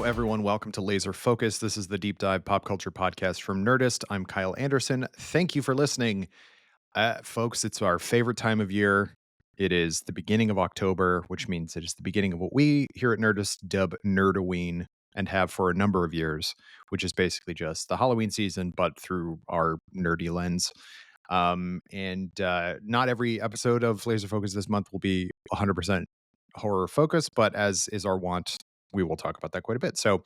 everyone. Welcome to Laser Focus. This is the deep dive pop culture podcast from Nerdist. I'm Kyle Anderson. Thank you for listening. Folks, it's our favorite time of year. It is the beginning of October, which means it is the beginning of what we here at Nerdist dub Nerdoween and have for a number of years, which is basically just the Halloween season, but through our nerdy lens. Not every episode of Laser Focus this month will be 100% horror focus, but as is our wont, we will talk about that quite a bit. So,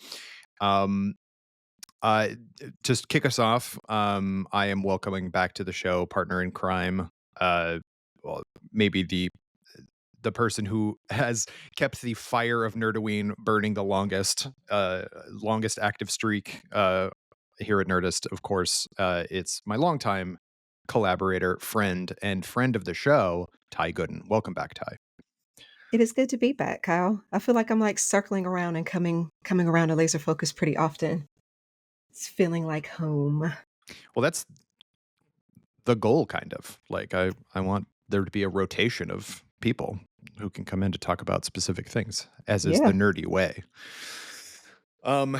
um, uh, just kick us off. I am welcoming back to the show partner in crime. Uh, well, maybe the person who has kept the fire of Nerdoween burning the longest active streak here at Nerdist. Of course, it's my longtime collaborator, and friend of the show, Tai Gooden. Welcome back, Tai. It is good to be back, Kyle. I feel like I'm like circling around and coming around to laser focus pretty often. It's feeling like home. Well, that's the goal, kind of. Like I want there to be a rotation of people who can come in to talk about specific things, as is the Yeah. nerdy way. Um,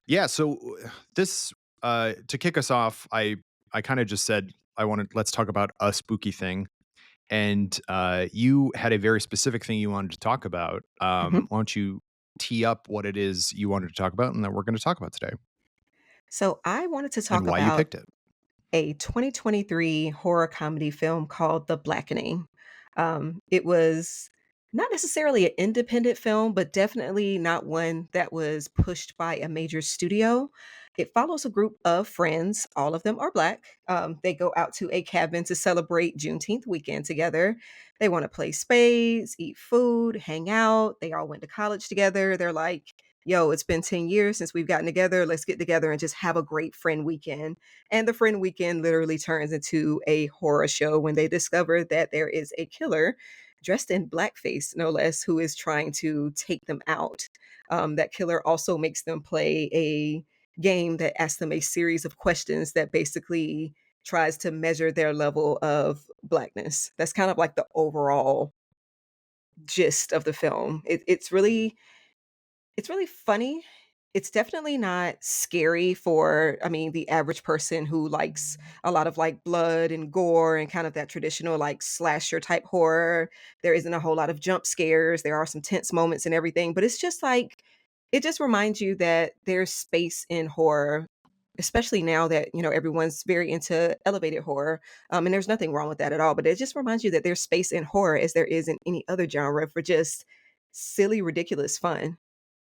yeah. So this to kick us off, I kind of just said let's talk about a spooky thing, and you had a very specific thing you wanted to talk about. Mhm. Why don't you tee up what it is you wanted to talk about, and that we're going to talk about today, So I wanted to and talk why you about picked it. a 2023 horror comedy film called The Blackening. It was not necessarily an independent film, but definitely not one that was pushed by a major studio. It follows a group of friends. All of them are Black. They go out to a cabin to celebrate Juneteenth weekend together. They want to play spades, eat food, hang out. They all went to college together. They're like, yo, it's been 10 years since we've gotten together. Let's get together and just have a great friend weekend. And the friend weekend literally turns into a horror show when they discover that there is a killer dressed in blackface, no less, who is trying to take them out. That killer also makes them play a game that asks them a series of questions that basically tries to measure their level of blackness. That's kind of like the overall gist of the film. It's really funny. It's definitely not scary for, I mean, the average person who likes a lot of like blood and gore and kind of that traditional like slasher type horror. There isn't a whole lot of jump scares. There are some tense moments and everything, but it's just like it just reminds you that there's space in horror, especially now that, everyone's very into elevated horror. And there's nothing wrong with that at all, but it just reminds you that there's space in horror as there is in any other genre for just silly, ridiculous fun.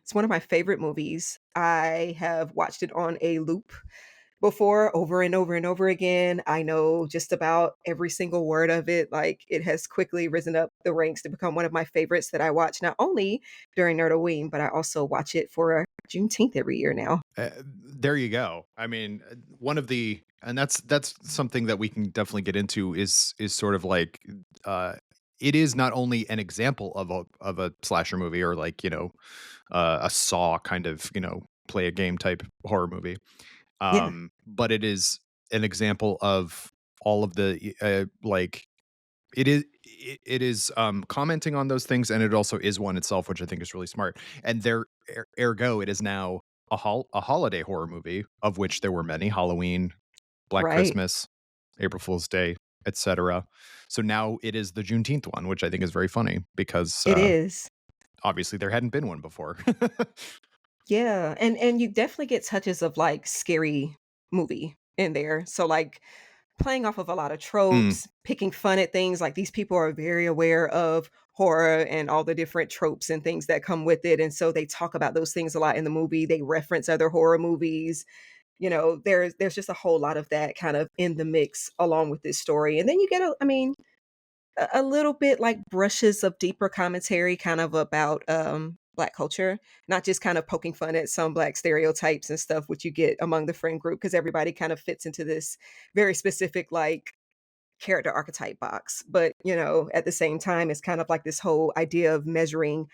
It's one of my favorite movies. I have watched it on a loop before over and over and over again. I know just about every single word of it. Like it has quickly risen up the ranks to become one of my favorites that I watch not only during Nerdoween, but I also watch it for Juneteenth every year now. There you go. I mean, one of the and that's something that we can definitely get into is sort of like uh it is not only an example of a slasher movie or like, a Saw kind of, play a game type horror movie. Yeah, But it is an example of all of the like it is commenting on those things, and it also is one itself, which I think is really smart. And ergo, it is now a holiday horror movie, of which there were many: Halloween, Black right. Christmas, April Fool's Day, etc. So now it is the Juneteenth one, which I think is very funny because It is. obviously there hadn't been one before. Yeah, and you definitely get touches of like scary movie in there. So like playing off of a lot of Mm, tropes, picking fun at things, like these people are very aware of horror and all the different tropes and things that come with it, and so they talk about those things a lot in the movie, they reference other horror movies, there's just a whole lot of that kind of in the mix along with this story, and then you get a little bit like brushes of deeper commentary kind of about Black culture, not just kind of poking fun at some Black stereotypes and stuff, which you get among the friend group, because everybody kind of fits into this very specific like character archetype box. But, at the same time, it's kind of like this whole idea of measuring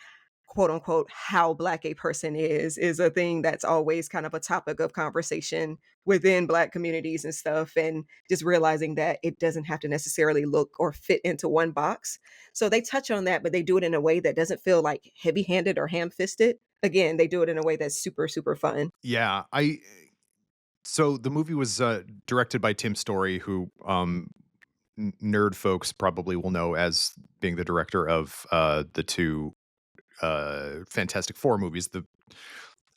quote unquote how Black a person is a thing that's always kind of a topic of conversation within Black communities and stuff, and just realizing that it doesn't have to necessarily look or fit into one box. So they touch on that, but they do it in a way that doesn't feel like heavy handed or ham fisted. again, they do it in a way that's super, super fun. Yeah, I so the movie was, directed by Tim Story, who, nerd folks probably will know as being the director of, the 2, Fantastic Four movies,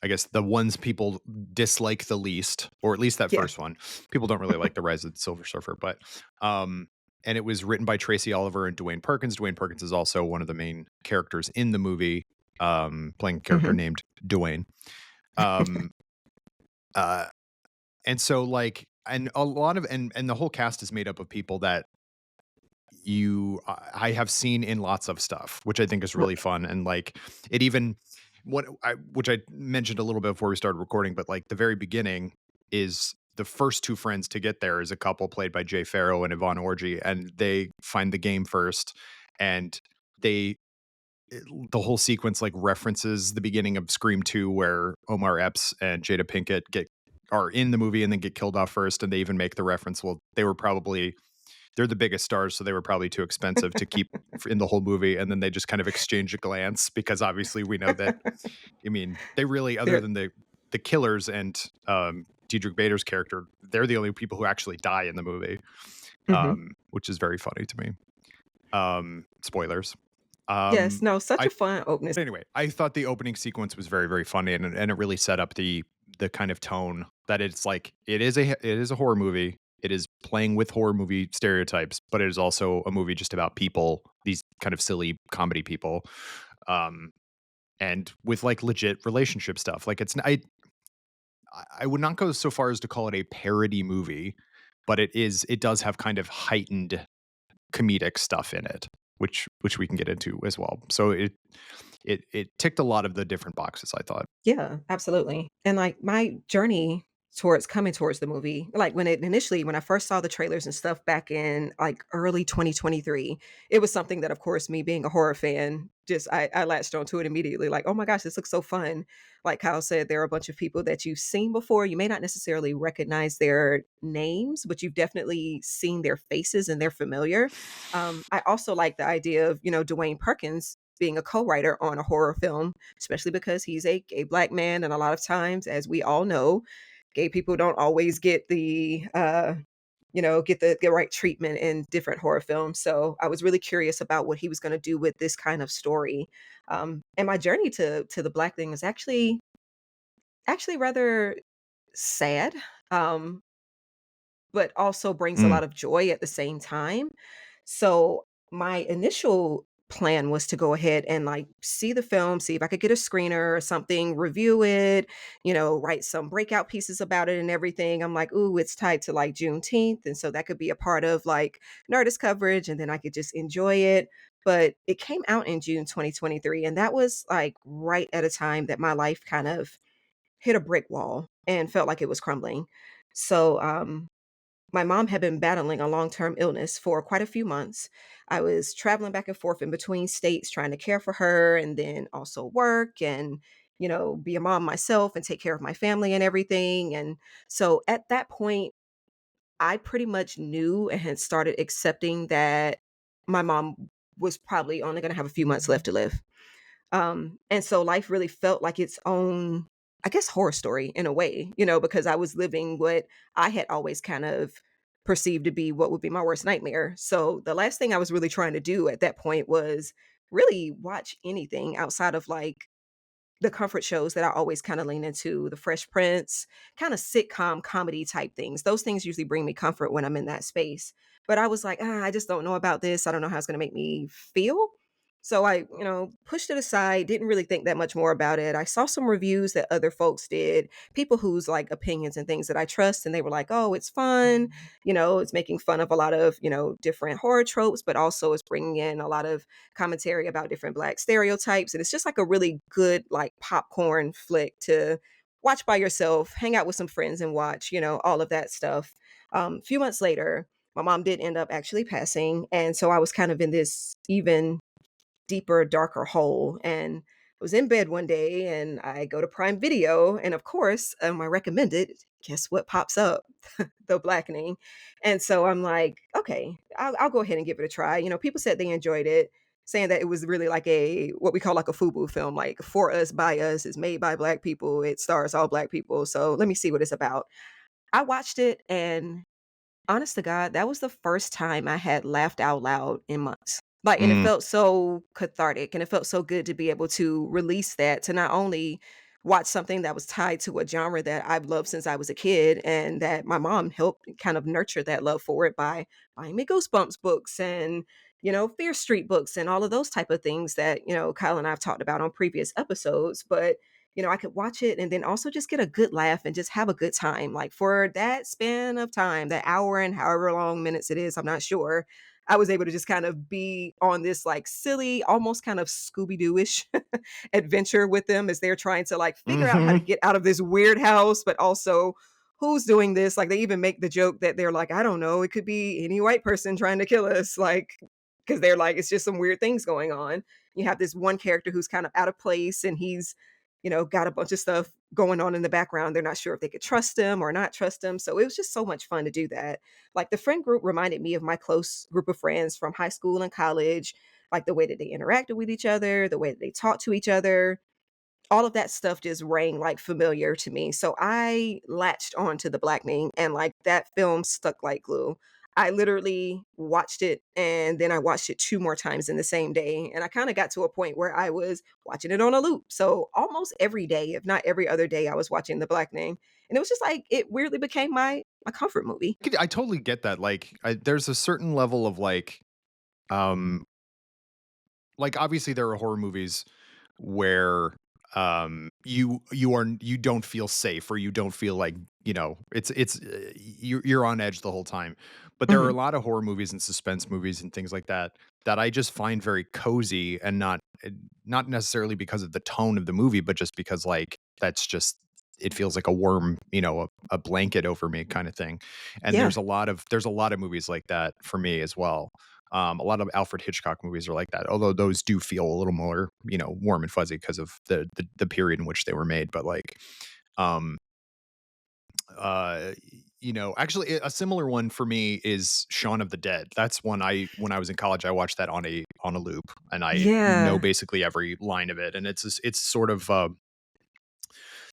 I guess the ones people dislike the least, or at least that Yeah. first one. People don't really like The Rise of the Silver Surfer, but, um and it was written by Tracy Oliver and Dwayne Perkins. Dwayne Perkins is also one of the main characters in the movie, playing a character Mhm. named Dwayne. Um, uh, and so, like, and a lot of and the whole cast is made up of people that I have seen in lots of stuff, which I think is really Right. fun. And like it even which I mentioned a little bit before we started recording, but like the very beginning is the first two friends to get there is a couple played by Jay Farrow and Yvonne Orji, and they find the game first, and they the whole sequence like references the beginning of Scream 2 where Omar Epps and Jada Pinkett get are in the movie and then get killed off first, and they even make the reference, well, they're the biggest stars, so they were probably too expensive to keep in the whole movie, and then they just kind of exchange a glance because obviously we know that, I mean, they really, other They're than the killers and, Diedrich Bader's character, they're the only people who actually die in the movie, Mhm. which is very funny to me. Spoilers. Yes, no, such I a fun opening. Anyway, I thought the opening sequence was very, very funny, and it really set up the kind of tone that it's like it is a horror movie. It is playing with horror movie stereotypes, but it is also a movie just about people, these kind of silly comedy people, um, and with like legit relationship stuff. Like I would not go so far as to call it a parody movie, but it does have kind of heightened comedic stuff in it, which we can get into as well. So it ticked a lot of the different boxes, I thought. Yeah, absolutely. And like my journey towards coming towards the movie, like when I first saw the trailers and stuff back in like early 2023, it was something that of course me being a horror fan, just I latched onto it immediately. Like, oh my gosh, this looks so fun. Like Kyle said, there are a bunch of people that you've seen before. You may not necessarily recognize their names, but you've definitely seen their faces and they're familiar. I also like the idea of, Dwayne Perkins being a co-writer on a horror film, especially because he's a gay black man. And a lot of times, as we all know, gay people don't always get the right treatment in different horror films. So I was really curious about what he was going to do with this kind of story. And my journey to the black thing is actually rather sad. Um, but also brings a Mm, lot of joy at the same time. So my initial plan was to go ahead and like see the film, see if I could get a screener or something, review it, write some breakout pieces about it and everything. I'm like, ooh, it's tied to like Juneteenth. And so that could be a part of like Nerdist coverage and then I could just enjoy it. But it came out in June 2023. And that was like right at a time that my life kind of hit a brick wall and felt like it was crumbling. So my mom had been battling a long-term illness for quite a few months. I was traveling back and forth in between states trying to care for her and then also work and, be a mom myself and take care of my family and everything. And so at that point, I pretty much knew and had started accepting that my mom was probably only going to have a few months left to live. And so life really felt like its own, I guess, horror story in a way, because I was living what I had always kind of perceived to be what would be my worst nightmare. So the last thing I was really trying to do at that point was really watch anything outside of like the comfort shows that I always kind of lean into, The Fresh Prince, kind of sitcom comedy type things. Those things usually bring me comfort when I'm in that space. But I was like, I just don't know about this. I don't know how it's going to make me feel. So I, pushed it aside, didn't really think that much more about it. I saw some reviews that other folks did, people whose like opinions and things that I trust, and they were like, "Oh, it's fun. It's making fun of a lot of, different horror tropes, but also it's bringing in a lot of commentary about different black stereotypes, and it's just like a really good like popcorn flick to watch by yourself, hang out with some friends and watch, all of that stuff." A few months later, my mom did end up actually passing, and so I was kind of in this even deeper, darker hole. And I was in bed one day and I go to Prime Video. And of course, I recommended, guess what pops up? The Blackening. And so I'm like, okay, I'll go ahead and give it a try. People said they enjoyed it. saying that it was really like a what we call like a FUBU film, like for us, by us, it's made by black people, it stars all black people. So let me see what it's about. I watched it and honest to God, that was the first time I had laughed out loud in months. Like, and it Mm. felt so cathartic and it felt so good to be able to release that, to not only watch something that was tied to a genre that I've loved since I was a kid and that my mom helped kind of nurture that love for it by buying me Goosebumps books and, Fear Street books and all of those type of things that, Kyle and I've talked about on previous episodes. But I could watch it and then also just get a good laugh and just have a good time. Like for that span of time, that hour and however long minutes it is, I'm not sure. I was able to just kind of be on this like silly, almost kind of Scooby Doo ish adventure with them as they're trying to like figure out how to Mhm. get out of this weird house, but also who's doing this. Like they even make the joke that they're like, I don't know, it could be any white person trying to kill us. Like, because they're like, it's just some weird things going on. You have this one character who's kind of out of place and he's got a bunch of stuff going on in the background. They're not sure if they could trust him or not trust him. So it was just so much fun to do that. Like the friend group reminded me of my close group of friends from high school and college, like the way that they interacted with each other, the way that they talked to each other, all of that stuff just rang like familiar to me. So I latched on to The Blackening and like that film stuck like glue. I literally watched it and then I watched it 2 more times in the same day. And I kind of got to a point where I was watching it on a loop. So almost every day, if not every other day, I was watching The Blackening. And it was just like it weirdly became my comfort movie. I totally get that. Like, there's a certain level of um, obviously there are horror movies where you don't feel safe or you don't feel like you're on edge the whole time, but there are a Mhm. lot of horror movies and suspense movies and things like that that I just find very cozy, and not necessarily because of the tone of the movie, but just because that's just, it feels like a worm, a blanket over me kind of thing. And Yeah. there's a lot of movies like that for me as well. A lot of Alfred Hitchcock movies are like that, although those do feel a little more, warm and fuzzy because of the period in which they were made. But um, actually, a similar one for me is Shaun of the Dead. That's one when I was in college, I watched that on a loop, and I know Yeah. basically every line of it. And it's sort of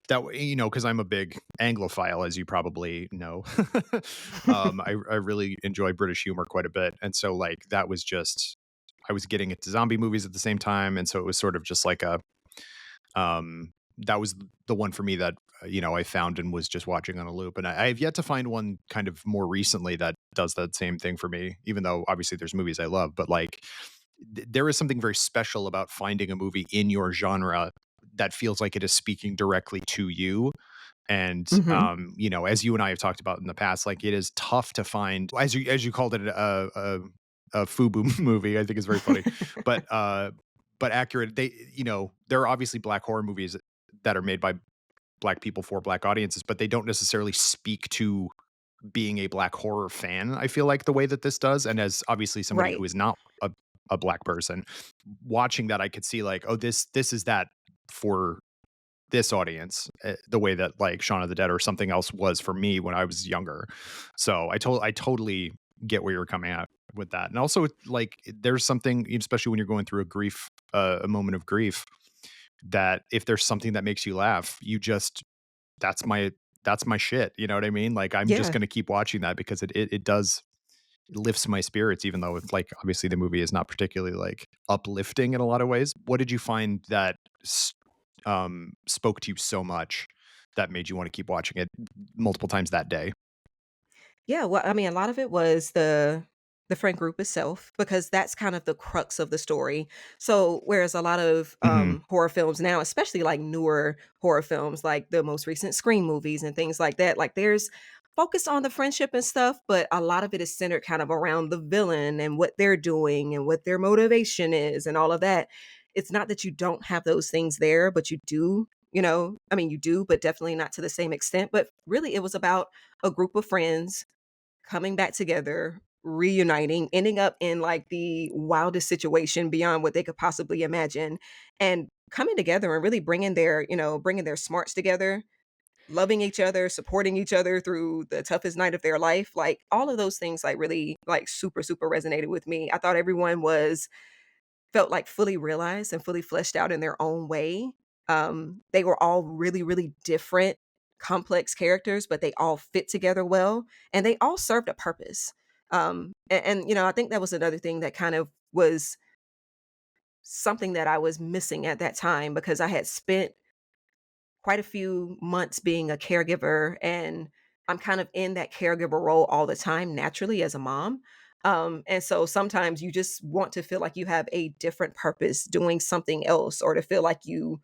that way, because I'm a big Anglophile, as you probably know. I really enjoy British humor quite a bit, and so that was just, I was getting into zombie movies at the same time, and so it was sort of just like a that was the one for me that I found and was just watching on a loop, and I've yet to find one kind of more recently that does that same thing for me. Even though obviously there's movies I love, but there is something very special about finding a movie in your genre that feels like it is speaking directly to you. And Mhm. as you and I have talked about in the past, like, it is tough to find, as you called it, a FUBU movie. I think is very funny, but accurate. There are obviously black horror movies that are made by black people for black audiences, but they don't necessarily speak to being a black horror fan, I feel like, the way that this does. And as obviously somebody Right. who is not a black person, watching that, I could see like, oh, this is that for this audience, the way that Shaun of the Dead or something else was for me when I was younger. So I totally get where you're coming at with that. And also, there's something, especially when you're going through a moment of grief, that if there's something that makes you laugh, that's my that's my shit. You know what I mean? Like, I'm just Yeah. gonna keep watching that because it does, it lifts my spirits, even though it's obviously the movie is not particularly uplifting in a lot of ways. What did you find that spoke to you so much that made you want to keep watching it multiple times that day? Yeah, well, I mean, a lot of it was the friend group itself because that's kind of the crux of the story. So, whereas a lot of Hmm. horror films now, especially like newer horror films, like the most recent Scream movies and things like that, like there's focus on the friendship and stuff, but a lot of it is centered kind of around the villain and what they're doing and what their motivation is and all of that. It's not that you don't have those things there, but you do. I mean, you do, but definitely not to the same extent. But really, it was about a group of friends coming back together, reuniting, ending up in like the wildest situation beyond what they could possibly imagine, and coming together and really bringing their smarts together, loving each other, supporting each other through the toughest night of their life. Like all of those things, like really, like super, super resonated with me. I thought everyone was felt like fully realized and fully fleshed out in their own way. They were all really, really different, complex characters, but they all fit together well, and they all served a purpose. I think that was another thing that kind of was something that I was missing at that time because I had spent quite a few months being a caregiver, and I'm kind of in that caregiver role all the time naturally as a mom. And so sometimes you just want to feel like you have a different purpose doing something else, or to feel like you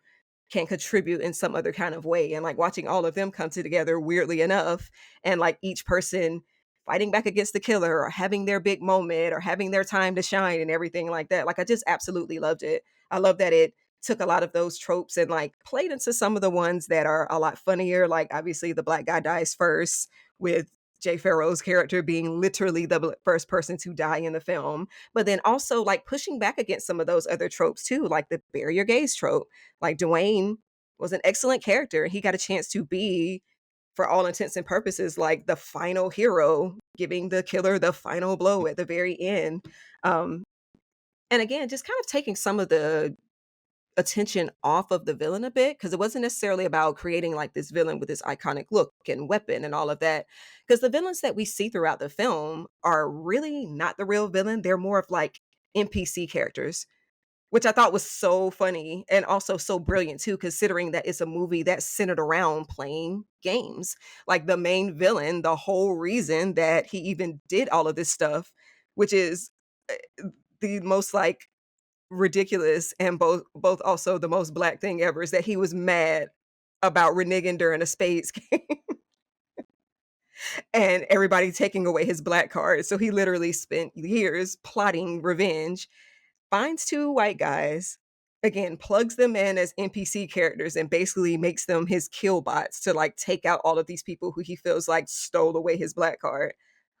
can contribute in some other kind of way. And like watching all of them come together, weirdly enough, and like each person fighting back against the killer or having their big moment or having their time to shine and everything like that. Like I just absolutely loved it. I love that it took a lot of those tropes and like played into some of the ones that are a lot funnier. Like obviously the black guy dies first, with Jay Farrow's character being literally the first person to die in the film. But then also like pushing back against some of those other tropes too, like the bury your gays trope. Like Dwayne was an excellent character. He got a chance to be, for all intents and purposes, like the final hero, giving the killer the final blow at the very end. Um, and again, just kind of taking some of the attention off of the villain a bit, because it wasn't necessarily about creating like this villain with this iconic look and weapon and all of that, because the villains that we see throughout the film are really not the real villain. They're more of like NPC characters, which I thought was so funny and also so brilliant too, considering that it's a movie that's centered around playing games. Like the main villain, the whole reason that he even did all of this stuff, which is the most like ridiculous and both also the most black thing ever, is that he was mad about reneging during a spades game and everybody taking away his black card. So he literally spent years plotting revenge, finds two white guys, again, plugs them in as NPC characters and basically makes them his kill bots to like take out all of these people who he feels like stole away his black card.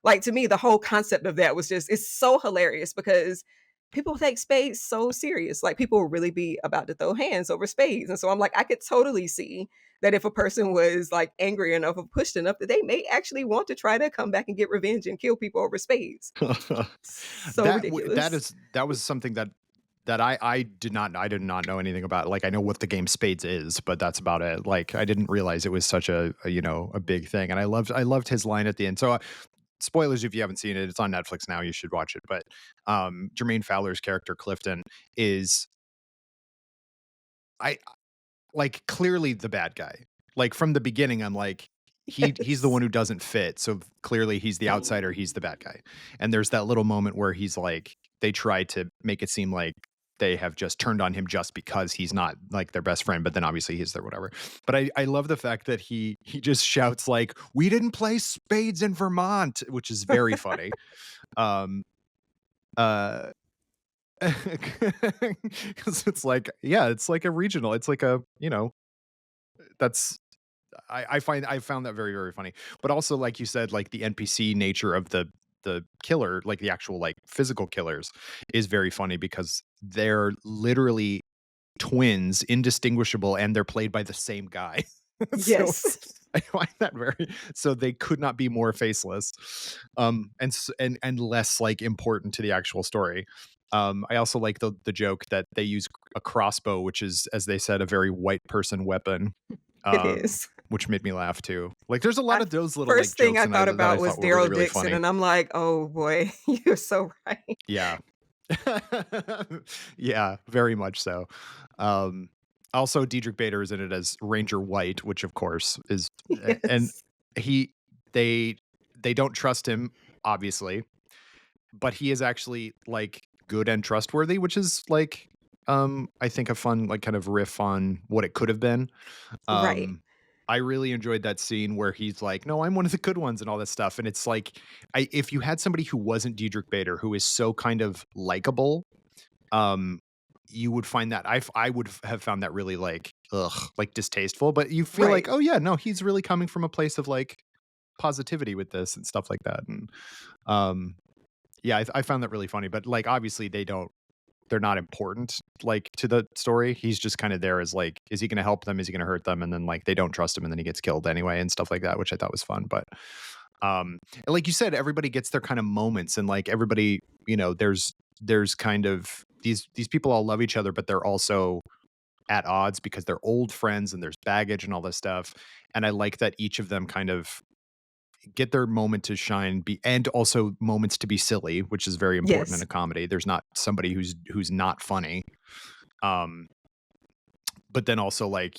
Like to me, the whole concept of that was just, it's so hilarious because people take spades so serious. Like people will really be about to throw hands over spades. And so I'm like, I could totally see that if a person was like angry enough or pushed enough that they may actually want to try to come back and get revenge and kill people over spades. So ridiculous. That was something that I did not know anything about. Like I know what the game Spades is, but that's about it. Like I didn't realize it was such a big thing. And I loved his line at the end. So spoilers if you haven't seen it, it's on Netflix now, you should watch it. But Jermaine Fowler's character Clifton is I like clearly the bad guy. Like from the beginning, I'm like, he's the Yes. one who doesn't fit. So clearly he's the outsider, he's the bad guy. And there's that little moment where he's like, they try to make it seem like they have just turned on him just because he's not like their best friend, but then obviously he's their whatever. But I love the fact that he just shouts like, "We didn't play spades in Vermont," which is very funny. Um uh 'Cause it's like, yeah, it's like a regional. It's like that's I found that very, very funny. But also, like you said, like the NPC nature of the killer, like the actual like physical killers, is very funny because they're literally twins, indistinguishable, and they're played by the same guy. So Yes. I find that very so they could not be more faceless, and less like important to the actual story. I also like the joke that they use a crossbow, which is, as they said, a very white person weapon, It is. which made me laugh too. Like, there's a lot I of those little like First thing jokes I and I thought that I about was thought were really, Daryl really Dixon, funny. and I'm like, "Oh boy, you're so right." Yeah. Yeah, very much so. Um, Also, Diedrich Bader is in it as Ranger White, which of course is, and Yes. he they they don't trust him, obviously, but he is actually like good and trustworthy, which is like I think a fun like kind of riff on what it could have been. Right. Um, I really enjoyed that scene where he's like, "No, I'm one of the good ones," and all that stuff. And it's like, if you had somebody who wasn't Diedrich Bader, who is so kind of likable, um, you would find that I would have found that really like, ugh, like distasteful. But you feel like, Right. oh yeah, no, he's really coming from a place of like positivity with this and stuff like that. And um, yeah, I found that really funny. But like, obviously, they're not important like to the story. He's just kind of there as like, is he going to help them? Is he going to hurt them? And then like they don't trust him, and then he gets killed anyway and stuff like that, which I thought was fun. But and like you said, everybody gets their kind of moments, and like everybody, there's kind of these people all love each other, but they're also at odds because they're old friends and there's baggage and all this stuff. And I like that each of them kind of get their moment to shine, and also moments to be silly, which is very important in Yes. a comedy. There's not somebody who's not funny. Um, but then also like,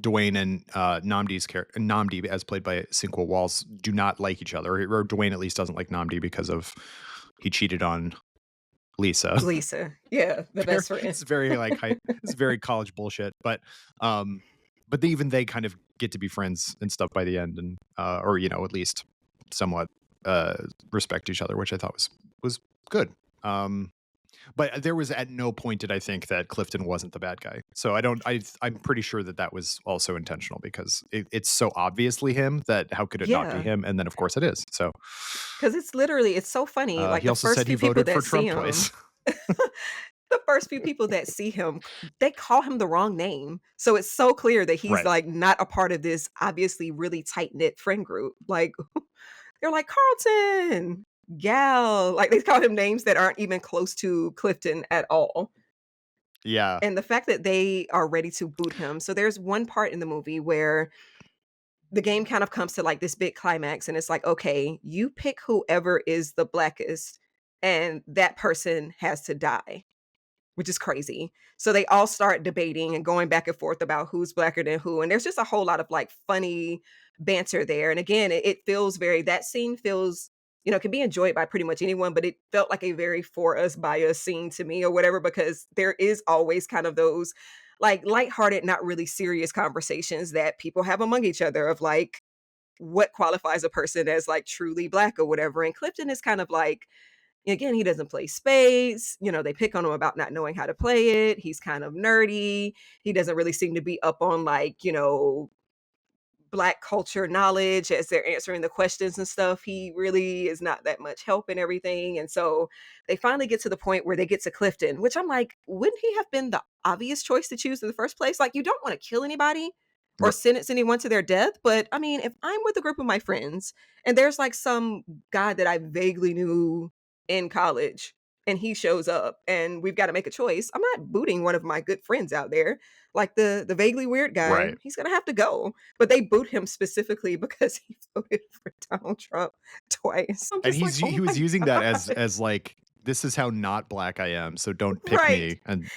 Dwayne and Namdi's character, Namdi, as played by Sinqua Walls, do not like each other. Or Dwayne at least doesn't like Namdi because of he cheated on Lisa. Lisa. Yeah, the Very, best friend. it's very like it's very college bullshit. Um, but they kind of get to be friends and stuff by the end, and or at least somewhat uh respect each other, which I thought was good. But there was at no point did I think that Clifton wasn't the bad guy. So I'm pretty sure that that was also intentional because it's so obviously him that how could it not be Yeah. him? And then of course it is. So 'Cause it's literally it's so funny, like, he the also first said he few people voted for that see Trump him twice. the first few people that see him, they call him the wrong name. So it's so clear that he's, Right. like, not a part of this obviously really tight-knit friend group. Like, they're like, "Carlton, Gal," like, they call him names that aren't even close to Clifton at all. Yeah. And the fact that they are ready to boot him, so there's one part in the movie where the game kind of comes to, like, this big climax, and it's like, "Okay, you pick whoever is the blackest, and that person has to die." Which is crazy. So they all start debating and going back and forth about who's blacker than who, and there's just a whole lot of, like, funny banter there, and again, it feels very that scene feels can be enjoyed by pretty much anyone, but it felt like a very for us, by us scene to me or whatever, because there is always kind of those, like, lighthearted, not really serious conversations that people have among each other of, like, what qualifies a person as, like, truly black or whatever, and Clifton is kind of like again, he doesn't play spades. They pick on him about not knowing how to play it. He's kind of nerdy. He doesn't really seem to be up on like, black culture knowledge as they're answering the questions and stuff. He really is not that much help and everything. And so they finally get to the point where they get to Clifton, which I'm like, wouldn't he have been the obvious choice to choose in the first place? Like, you don't want to kill anybody or R- sentence anyone to their death. But I mean, if I'm with a group of my friends and there's like some guy that I vaguely knew in college and he shows up and we've got to make a choice, I'm not booting one of my good friends out there. Like the vaguely weird guy, right. he's gonna have to go, but they boot him specifically because he voted for Donald Trump twice. I'm And just like, he "Oh was my using that god." as like this is how not black I am, so don't pick Right, me. And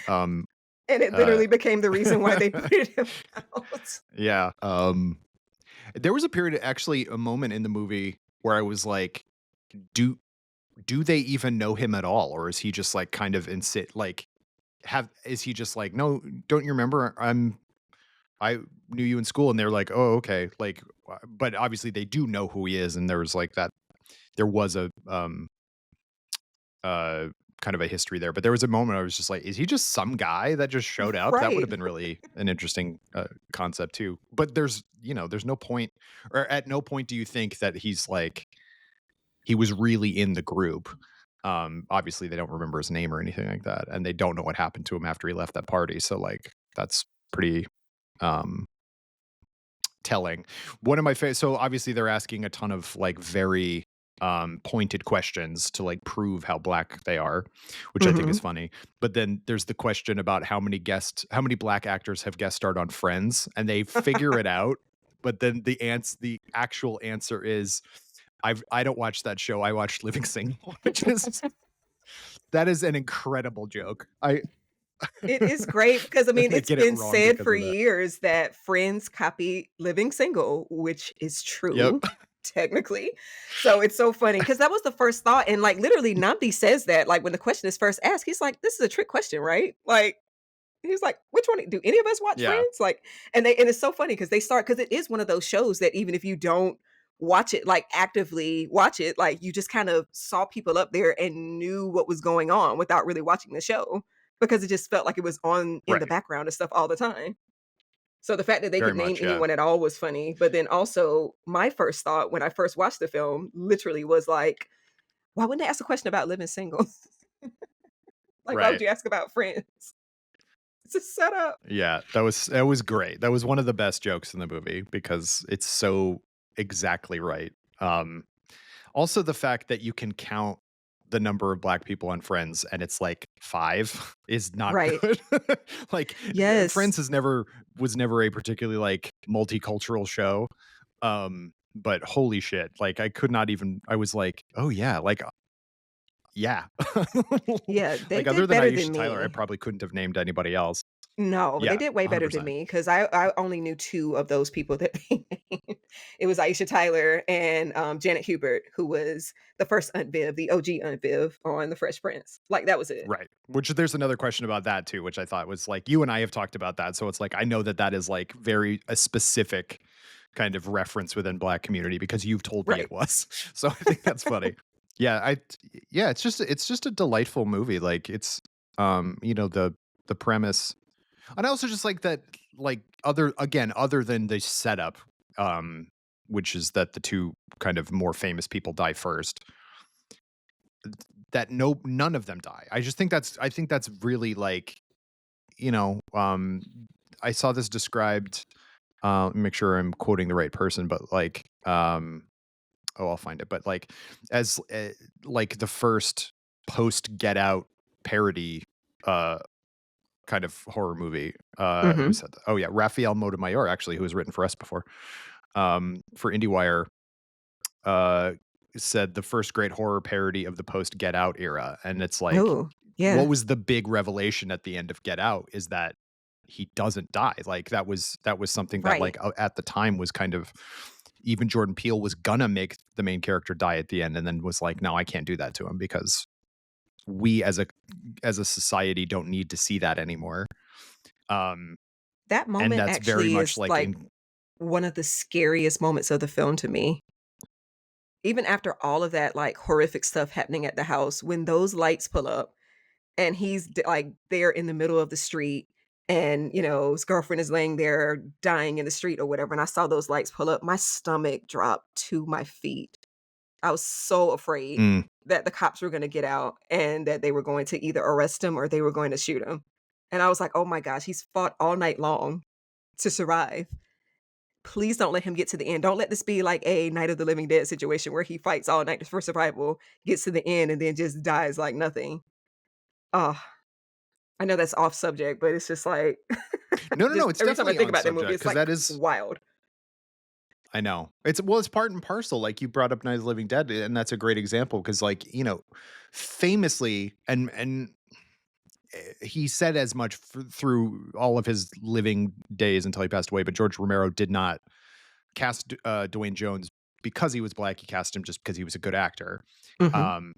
and it uh literally became the reason why they booted him out. yeah. There was a period, actually a moment in the movie where I was like, do do they even know him at all, or is he just like kind of like have is he just like, no, don't you remember I knew you in school, and they're like, oh, okay, like, but obviously they do know who he is, and there was like that there was a uh kind of a history there, but there was a moment I was just like, is he just some guy that just showed up? That would Right, have been really an interesting concept too. But there's no point, or at no point do you think that he's like he was really in the group. Obviously they don't remember his name or anything like that, and they don't know what happened to him after he left that party. So like that's pretty um telling. One of my so obviously they're asking a ton of like very pointed questions to like prove how black they are, which I think is mhm. funny. But then there's the question about how many black actors have guest starred on Friends, and they figure it out. But then the actual answer is I don't watch that show. I watch Living Single, which is that is an incredible joke. I It is great because, I mean, they it's get it been wrong said because for of that. years that Friends copy Living Single, which is Yep. true, technically. So it's so funny because that was the first thought, and, like, literally, Namdi says that, like, when the question is first asked, he's like, "This is a trick question, right?" Like, he's like, "Which one do any of us watch Yeah. Friends?" Like, and it's so funny because they start because it is one of those shows that even if you don't watch it, like, actively watch it, like, you just kind of saw people up there and knew what was going on without really watching the show because it just felt like it was on in the Right. background and stuff all the time. So the fact that they Very could name much. Yeah. anyone at all was funny, but then also my first thought when I first watched the film literally was like, "Why wouldn't they ask a question about living single?" Like, why would Right. you ask about friends? It's a setup. Yeah, that was great. That was one of the best jokes in the movie because it's so exactly right. Also the fact that you can count the number of black people on Friends, and it's like 5 is not Right. good. Like, Yes. Friends was never a particularly, like, multicultural show, but holy shit, like, I could not even I was like, "Oh, yeah," like, yeah. Yeah, they Like, other did than better than Aisha Tyler, I me. probably couldn't have named anybody else. No, but they Yeah, did way better than 100%. me because I only knew 2 of those people that they named. It was Aisha Tyler and, Janet Hubert, who was the first Aunt Viv, the OG Aunt Viv on The Fresh Prince. Like, that was it. Right. Which there's another question about that too, which I thought was like you and I have talked about that. So it's like I know that that is like very a specific kind of reference within black community because you've told me it Right. was. So I think that's funny. Yeah, yeah, it's just a delightful movie. Like it's the premise. And I also just like that like other than the setup um which is that the two kind of more famous people die first that none of them die. I think that's really like, you know, I saw this described let me make sure I'm quoting the right person, but like oh, I'll find it. But like as like the first post Get Out parody uh kind of horror movie. Who Mhm. said that? Oh yeah, Raphael Montemayor actually who has written for us before. For IndieWire uh, said the first great horror parody of the post Get Out era, and it's like, Oh, what yeah. was the big revelation at the end of Get Out is that he doesn't die. Like that was something that Right. like at the time was kind of even Jordan Peele was gonna make the main character die at the end, and then was like, no, I can't do that to him because we as a society don't need to see that anymore. Um, That and moment that's very actually much is, like like, in one of the scariest moments of the film to me. Even after all of that, like, horrific stuff happening at the house, when those lights pull up and he's like there in the middle of the street and his girlfriend is laying there dying in the street or whatever, and I saw those lights pull up, my stomach dropped to my feet. I was so afraid mm. that the cops were going to get out and that they were going to either arrest him or they were going to shoot him. And I was like, oh my gosh, he's fought all night long to survive. Please don't let him get to the end. Don't let this be like a Night of the Living Dead situation where he fights all night for survival, gets to the end, and then just dies like nothing. Oh, I know that's off subject, but it's just like No, no, no, just it's every time I definitely think on about that movie, subject it's because like that is wild. I know. It's part and parcel, like, you brought up Night of the Living Dead, and that's a great example because, like, famously he said as much through all of his living days until he passed away, but George Romero did not cast, Dwayne Jones because he was black, he cast him just because he was a good actor. Mhm. Um,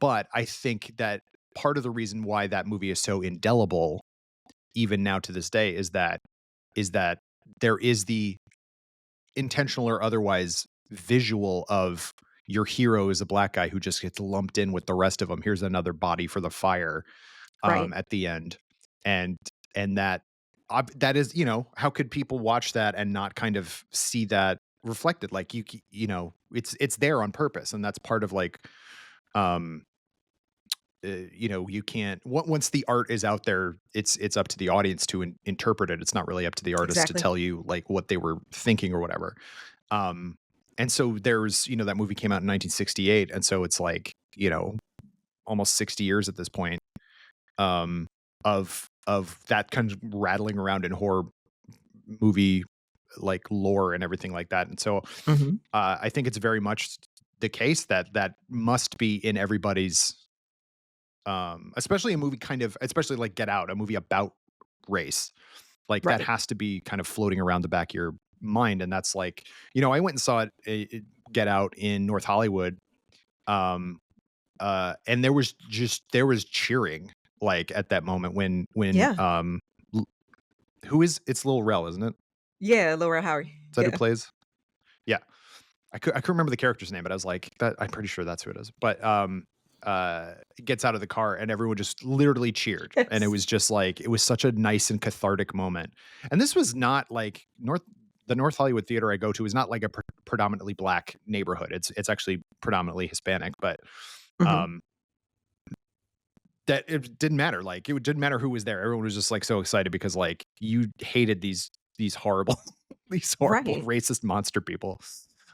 but I think that part of the reason why that movie is so indelible, even now to this day, is that there is the intentional or otherwise visual of your hero is a black guy who just gets lumped in with the rest of them. Here's another body for the fire Right. at the end, and that that is how could people watch that and not kind of see that reflected? Like it's there on purpose, and that's part of like um you can't once the art is out there it's up to the audience to interpret it. It's not really up to the artist to Exactly. tell you like what they were thinking or whatever. um, and so there's, that movie came out in 1968. And so it's like, almost 60 years at this point, um, of that kind of rattling around in horror movie, like lore and everything like that. And so, Mhm. I think it's very much the case that that must be in everybody's, especially a movie especially like Get Out, a movie about race. Like that Right. has to be kind of floating around the back of your mind. And that's like, I went and saw Get Out in North Hollywood. Um, and there was cheering like at that moment when Yeah. l- who is it's Lil Rel, isn't it? Yeah, Laura Howery. Is that who Yeah. plays? Yeah. I couldn't remember the character's name, but I was like, that I'm pretty sure that's who it is. But gets out of the car and everyone just literally cheered. And it Yes. was just like it was such a nice and cathartic moment. And this was not like the North Hollywood theater I go to is not like a predominantly black neighborhood. It's actually predominantly Hispanic, but Mhm. um that it didn't matter. Like it didn't matter who was there. Everyone was just like so excited because like you hated these horrible these horrible Right. racist monster people.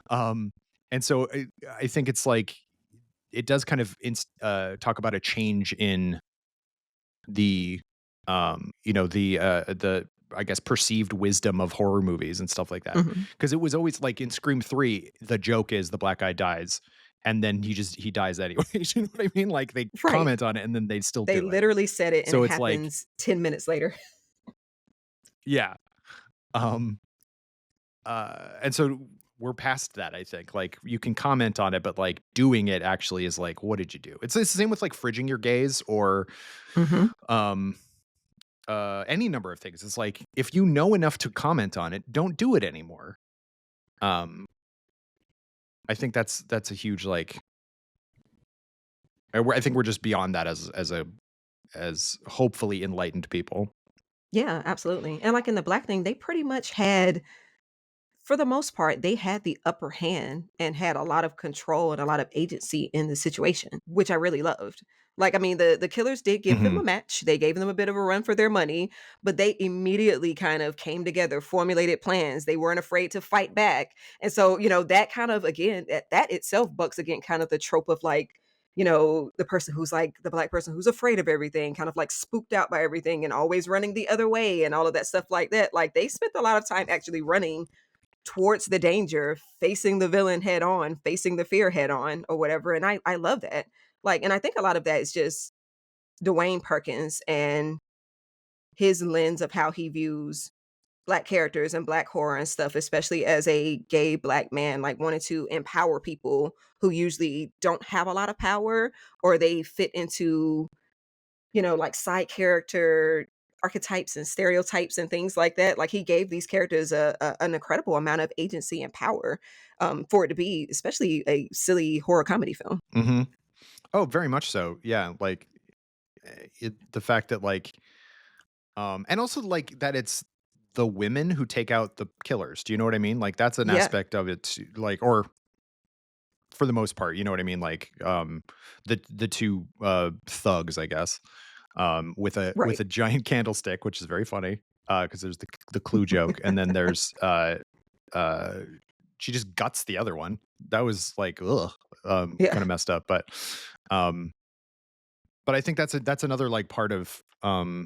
Um, and so I think it's like it does kind of talk about a change in the the I guess perceived wisdom of horror movies and stuff like that. Mhm. Because it was always like in Scream 3, the joke is the black guy dies and then he dies anyway. You know what I mean? Like they Right. comment on it and then they still They do it. literally said it, and So it it's like, happens 10 minutes later. yeah. Um and so we're past that, I think. Like you can comment on it, but like doing it actually is like, what did you do? It's the same with like fridging your gaze or Mhm. um any number of things. It's like if you know enough to comment on it, don't do it anymore. Um I think that's a huge like I think we're just beyond that as hopefully enlightened people. Yeah, absolutely. And like in the Black thing, they pretty much had for the most part, they had the upper hand and had a lot of control and a lot of agency in the situation, which I really loved. Like, I mean, the killers did give them Mhm. a match. They gave them a bit of a run for their money, but they immediately kind of came together, formulated plans. They weren't afraid to fight back. And so, that kind of again, that itself bucks again kind of the trope of like, the person who's like the Black person who's afraid of everything, kind of like spooked out by everything and always running the other way and all of that stuff like that. Like they spent a lot of time actually running towards the danger, facing the villain head on, facing the fear head on or whatever, and I love that. Like, and I think a lot of that is just Dwayne Perkins and his lens of how he views Black characters and Black horror and stuff, especially as a gay Black man, like, wanting to empower people who usually don't have a lot of power or they fit into like side character archetypes and stereotypes and things like that. Like he gave these characters an incredible amount of agency and power for it to be, especially a silly horror comedy film. Mhm. Oh, very much so. Yeah, like the fact that like and also like that it's the women who take out the killers. Do you know what I mean? Like that's an Yeah, aspect of it like or for the most part, you know what I mean? Like the two thugs, I guess. With right. a giant candlestick, which is very funny. Because there's the clue joke, and then there's uh she just guts the other one. That was like ugh, Yeah. kind of messed up. Um but I think that's another like part of oh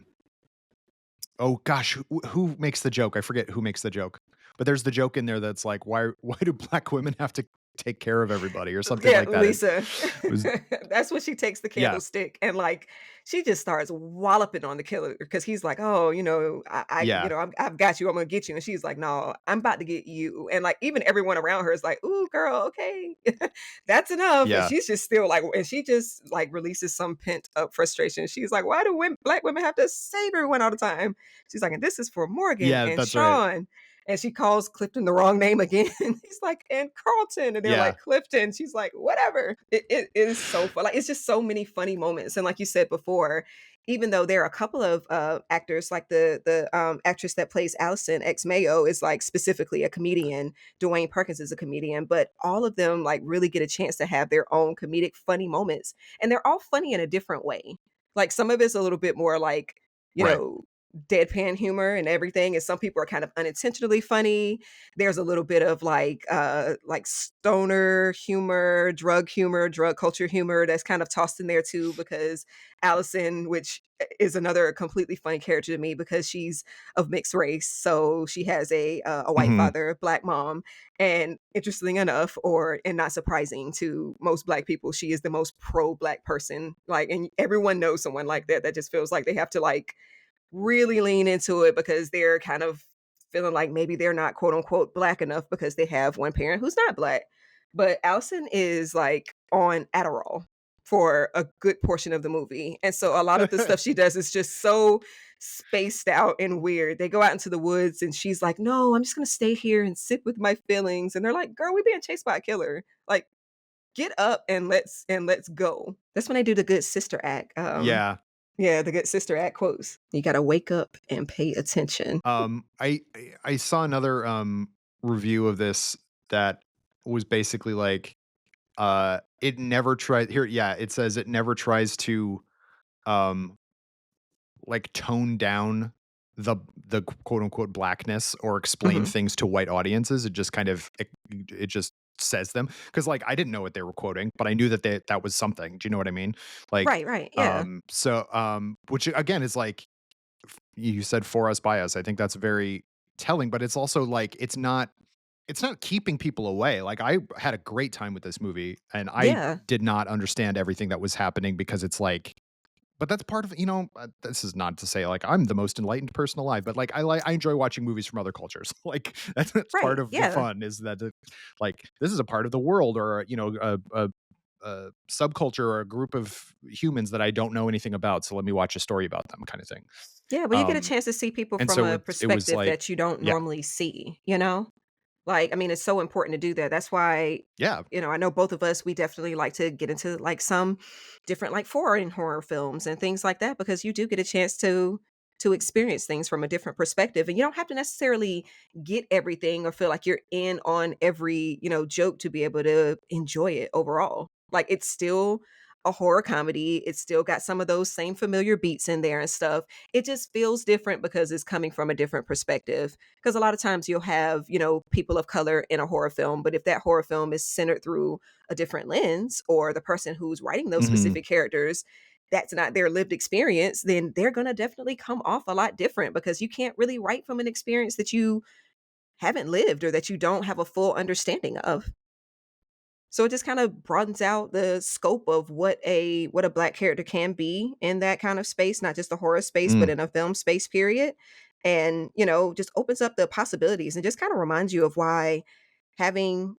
gosh, who makes the joke? I forget who makes the joke. But there's the joke in there that's like, why do black women have to take care of everybody or something Yeah, like that? It Lisa. was That's when she takes the yeah, candlestick and like she just starts walloping on the killer because he's like, "Oh, yeah, I've got you. I'm gonna get you." And she's like, "No, I'm about to get you." And like even everyone around her is like, "Ooh, girl, okay, that's enough." And yeah, she's just still like, and she just like releases some pent up frustration. She's like, "Why do Black women have to save everyone all the time?" She's like, "And this is for Morgan yeah, and that's right. Sean." And she calls Clifton the wrong name again. He's like, and Carlton. And they're Yeah. like, Clifton. She's like, whatever. It is so fun. Like, it's just so many funny moments. And like you said before, even though there are a couple of actors, like the actress that plays Allison X Mayo is like specifically a comedian. Dwayne Perkins is a comedian, but all of them like really get a chance to have their own comedic funny moments. And they're all funny in a different way. Like some of it's a little bit more like, you Right. know, deadpan humor and everything, and some people are kind of unintentionally funny. There's a little bit of like stoner humor, drug culture humor that's kind of tossed in there too because Allison, which is another completely funny character to me because she's of mixed race. So she has a white Mhm. father, black mom, and interestingly enough, or and not surprising to most black people, she is the most pro black person. Like, and everyone knows someone like that that just feels like they have to like really lean into it because they're kind of feeling like maybe they're not quote unquote black enough because they have one parent who's not black. But Allison is like on Adderall for a good portion of the movie. And so a lot of the stuff she does is just so spaced out and weird. They go out into the woods and she's like, "No, I'm just going to stay here and sit with my feelings." And they're like, "Girl, we being chased by a killer. Like, get up and let's go." That's when they do the good sister act. Yeah. Yeah, the good sister act quotes. You gotta wake up and pay attention. I saw another review of this that was basically like it never tries here yeah, it says it never tries to um like tone down the quote unquote blackness or explain Mhm. things to white audiences. It just kind of it just says them, because like I didn't know what they were quoting, but I knew that that was something. Do you know what I mean? Like, Right, right, yeah. which again is like you said, for us by us. I think that's very telling, but it's also like it's not keeping people away. Like I had a great time with this movie, and I Yeah, did not understand everything that was happening because it's like, but that's part of, this is not to say like I'm the most enlightened person alive, but like I enjoy watching movies from other cultures. Like that's part right, of the yeah. fun, is that like this is a part of the world, or a subculture or a group of humans that I don't know anything about. So let me watch a story about them, kind of thing. Yeah, well, you get a Um, chance to see people and from so a it was perspective like, that you don't yeah, normally see, you know? Like, I mean, it's so important to do that. That's why, yeah, I know both of us, we definitely like to get into like some different like foreign horror films and things like that because you do get a chance to experience things from a different perspective. And you don't have to necessarily get everything or feel like you're in on every, joke to be able to enjoy it overall. Like it's still a horror comedy. It's still got some of those same familiar beats in there and stuff. It just feels different because it's coming from a different perspective because a lot of times you'll have people of color in a horror film, but if that horror film is centered through a different lens or the person who's writing those mhm, specific characters, that's not their lived experience, then they're going to definitely come off a lot different because you can't really write from an experience that you haven't lived or that you don't have a full understanding of. So it just kind of broadens out the scope of what a black character can be in that kind of space, not just a horror space, but mm, in a film space period. And, just opens up the possibilities and just kind of reminds you of why having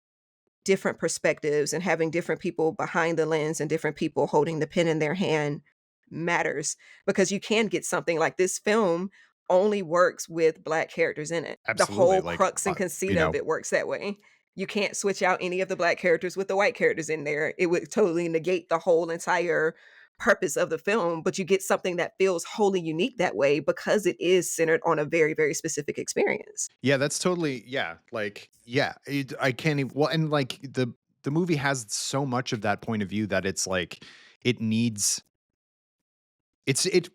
different perspectives and having different people behind the lens and different people holding the pen in their hand matters because you can get something like this film only works with black characters in it. The absolutely, whole like, crux and conceit of it works that way. You can't switch out any of the black characters with the white characters in there. It would totally negate the whole entire purpose of the film, but you get something that feels wholly unique that way because it is centered on a very, very specific experience. yeah, that's totally, yeah, like, yeah, I can't even, well, and like the movie has so much of that point of view that it's like it needs it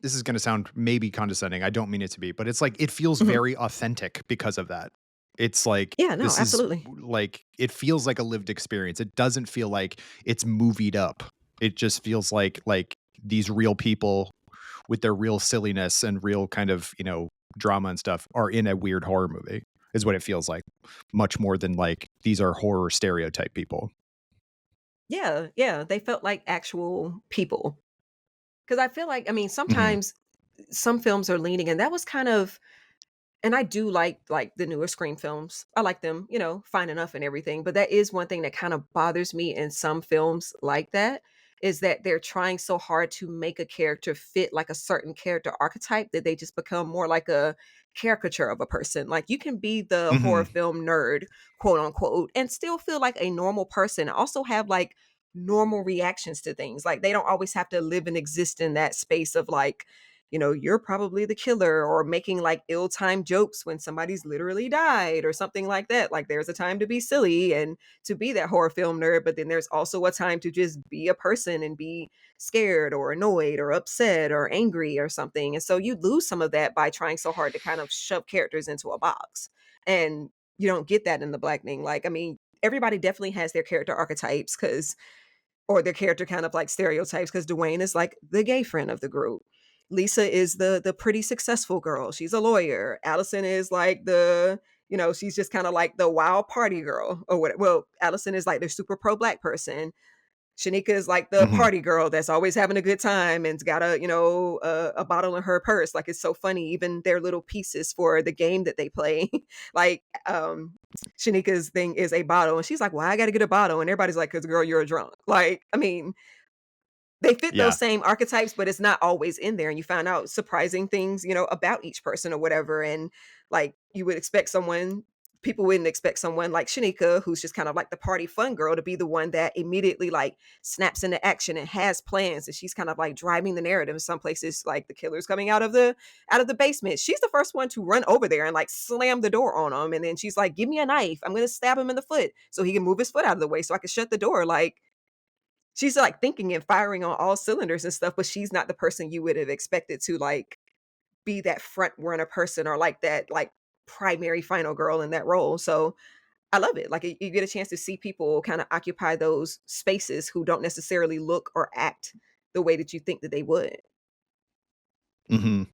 this is gonna sound maybe condescending, I don't mean it to be, but it's like it feels Mhm. very authentic because of that. It's like, Yeah, no, this is absolutely. like, it feels like a lived experience. It doesn't feel like it's movied up. It just feels like these real people with their real silliness and real kind of, drama and stuff are in a weird horror movie, is what it feels like, much more than like these are horror stereotype people. Yeah, yeah, they felt like actual people. Because I feel like, I mean, Mhm. sometimes some films are leaning, and that was kind of, and I do like the newer Scream films. I like them, fine enough and everything. But that is one thing that kind of bothers me in some films like that is that they're trying so hard to make a character fit like a certain character archetype that they just become more like a caricature of a person. Like you can be the horror Mhm. film nerd, quote unquote, and still feel like a normal person. Also have like normal reactions to things. Like they don't always have to live and exist in that space of like you're probably the killer or making like ill-timed jokes when somebody's literally died or something like that. Like there's a time to be silly and to be that horror film nerd, but then there's also a time to just be a person and be scared or annoyed or upset or angry or something. And so you lose some of that by trying so hard to kind of shove characters into a box. And you don't get that in the Blackening. Like, I mean, everybody definitely has their character archetypes because or their character kind of like stereotypes because Dwayne is like the gay friend of the group. Lisa is the pretty successful girl. She's a lawyer. Allison is like she's just kind of like the wild party girl or what. Well, Allison is like the super pro black person. Shanika is like the Mhm. party girl that's always having a good time and's got a bottle in her purse. Like it's so funny, even their little pieces for the game that they play. like Shanika's thing is a bottle, and she's like, "Why I got to get a bottle?" And everybody's like, "Cause girl, you're a drunk." Like, I mean, they fit those Yeah. same archetypes, but it's not always in there, and you find out surprising things, about each person or whatever, and, like, you would expect someone people wouldn't expect someone like Shanika, who's just kind of like the party fun girl, to be the one that immediately, like, snaps into action and has plans, and she's kind of, like, driving the narrative in some places, like, the killer's coming out of the basement. She's the first one to run over there and, like, slam the door on him, and then she's like, "Give me a knife. I'm gonna stab him in the foot so he can move his foot out of the way so I can shut the door." Like, she's, like, thinking and firing on all cylinders and stuff, but she's not the person you would have expected to, like, be that front runner person or, like, that, like, primary final girl in that role, so I love it. Like, you get a chance to see people kinda occupy those spaces who don't necessarily look or act the way that you think that they would. Mhm.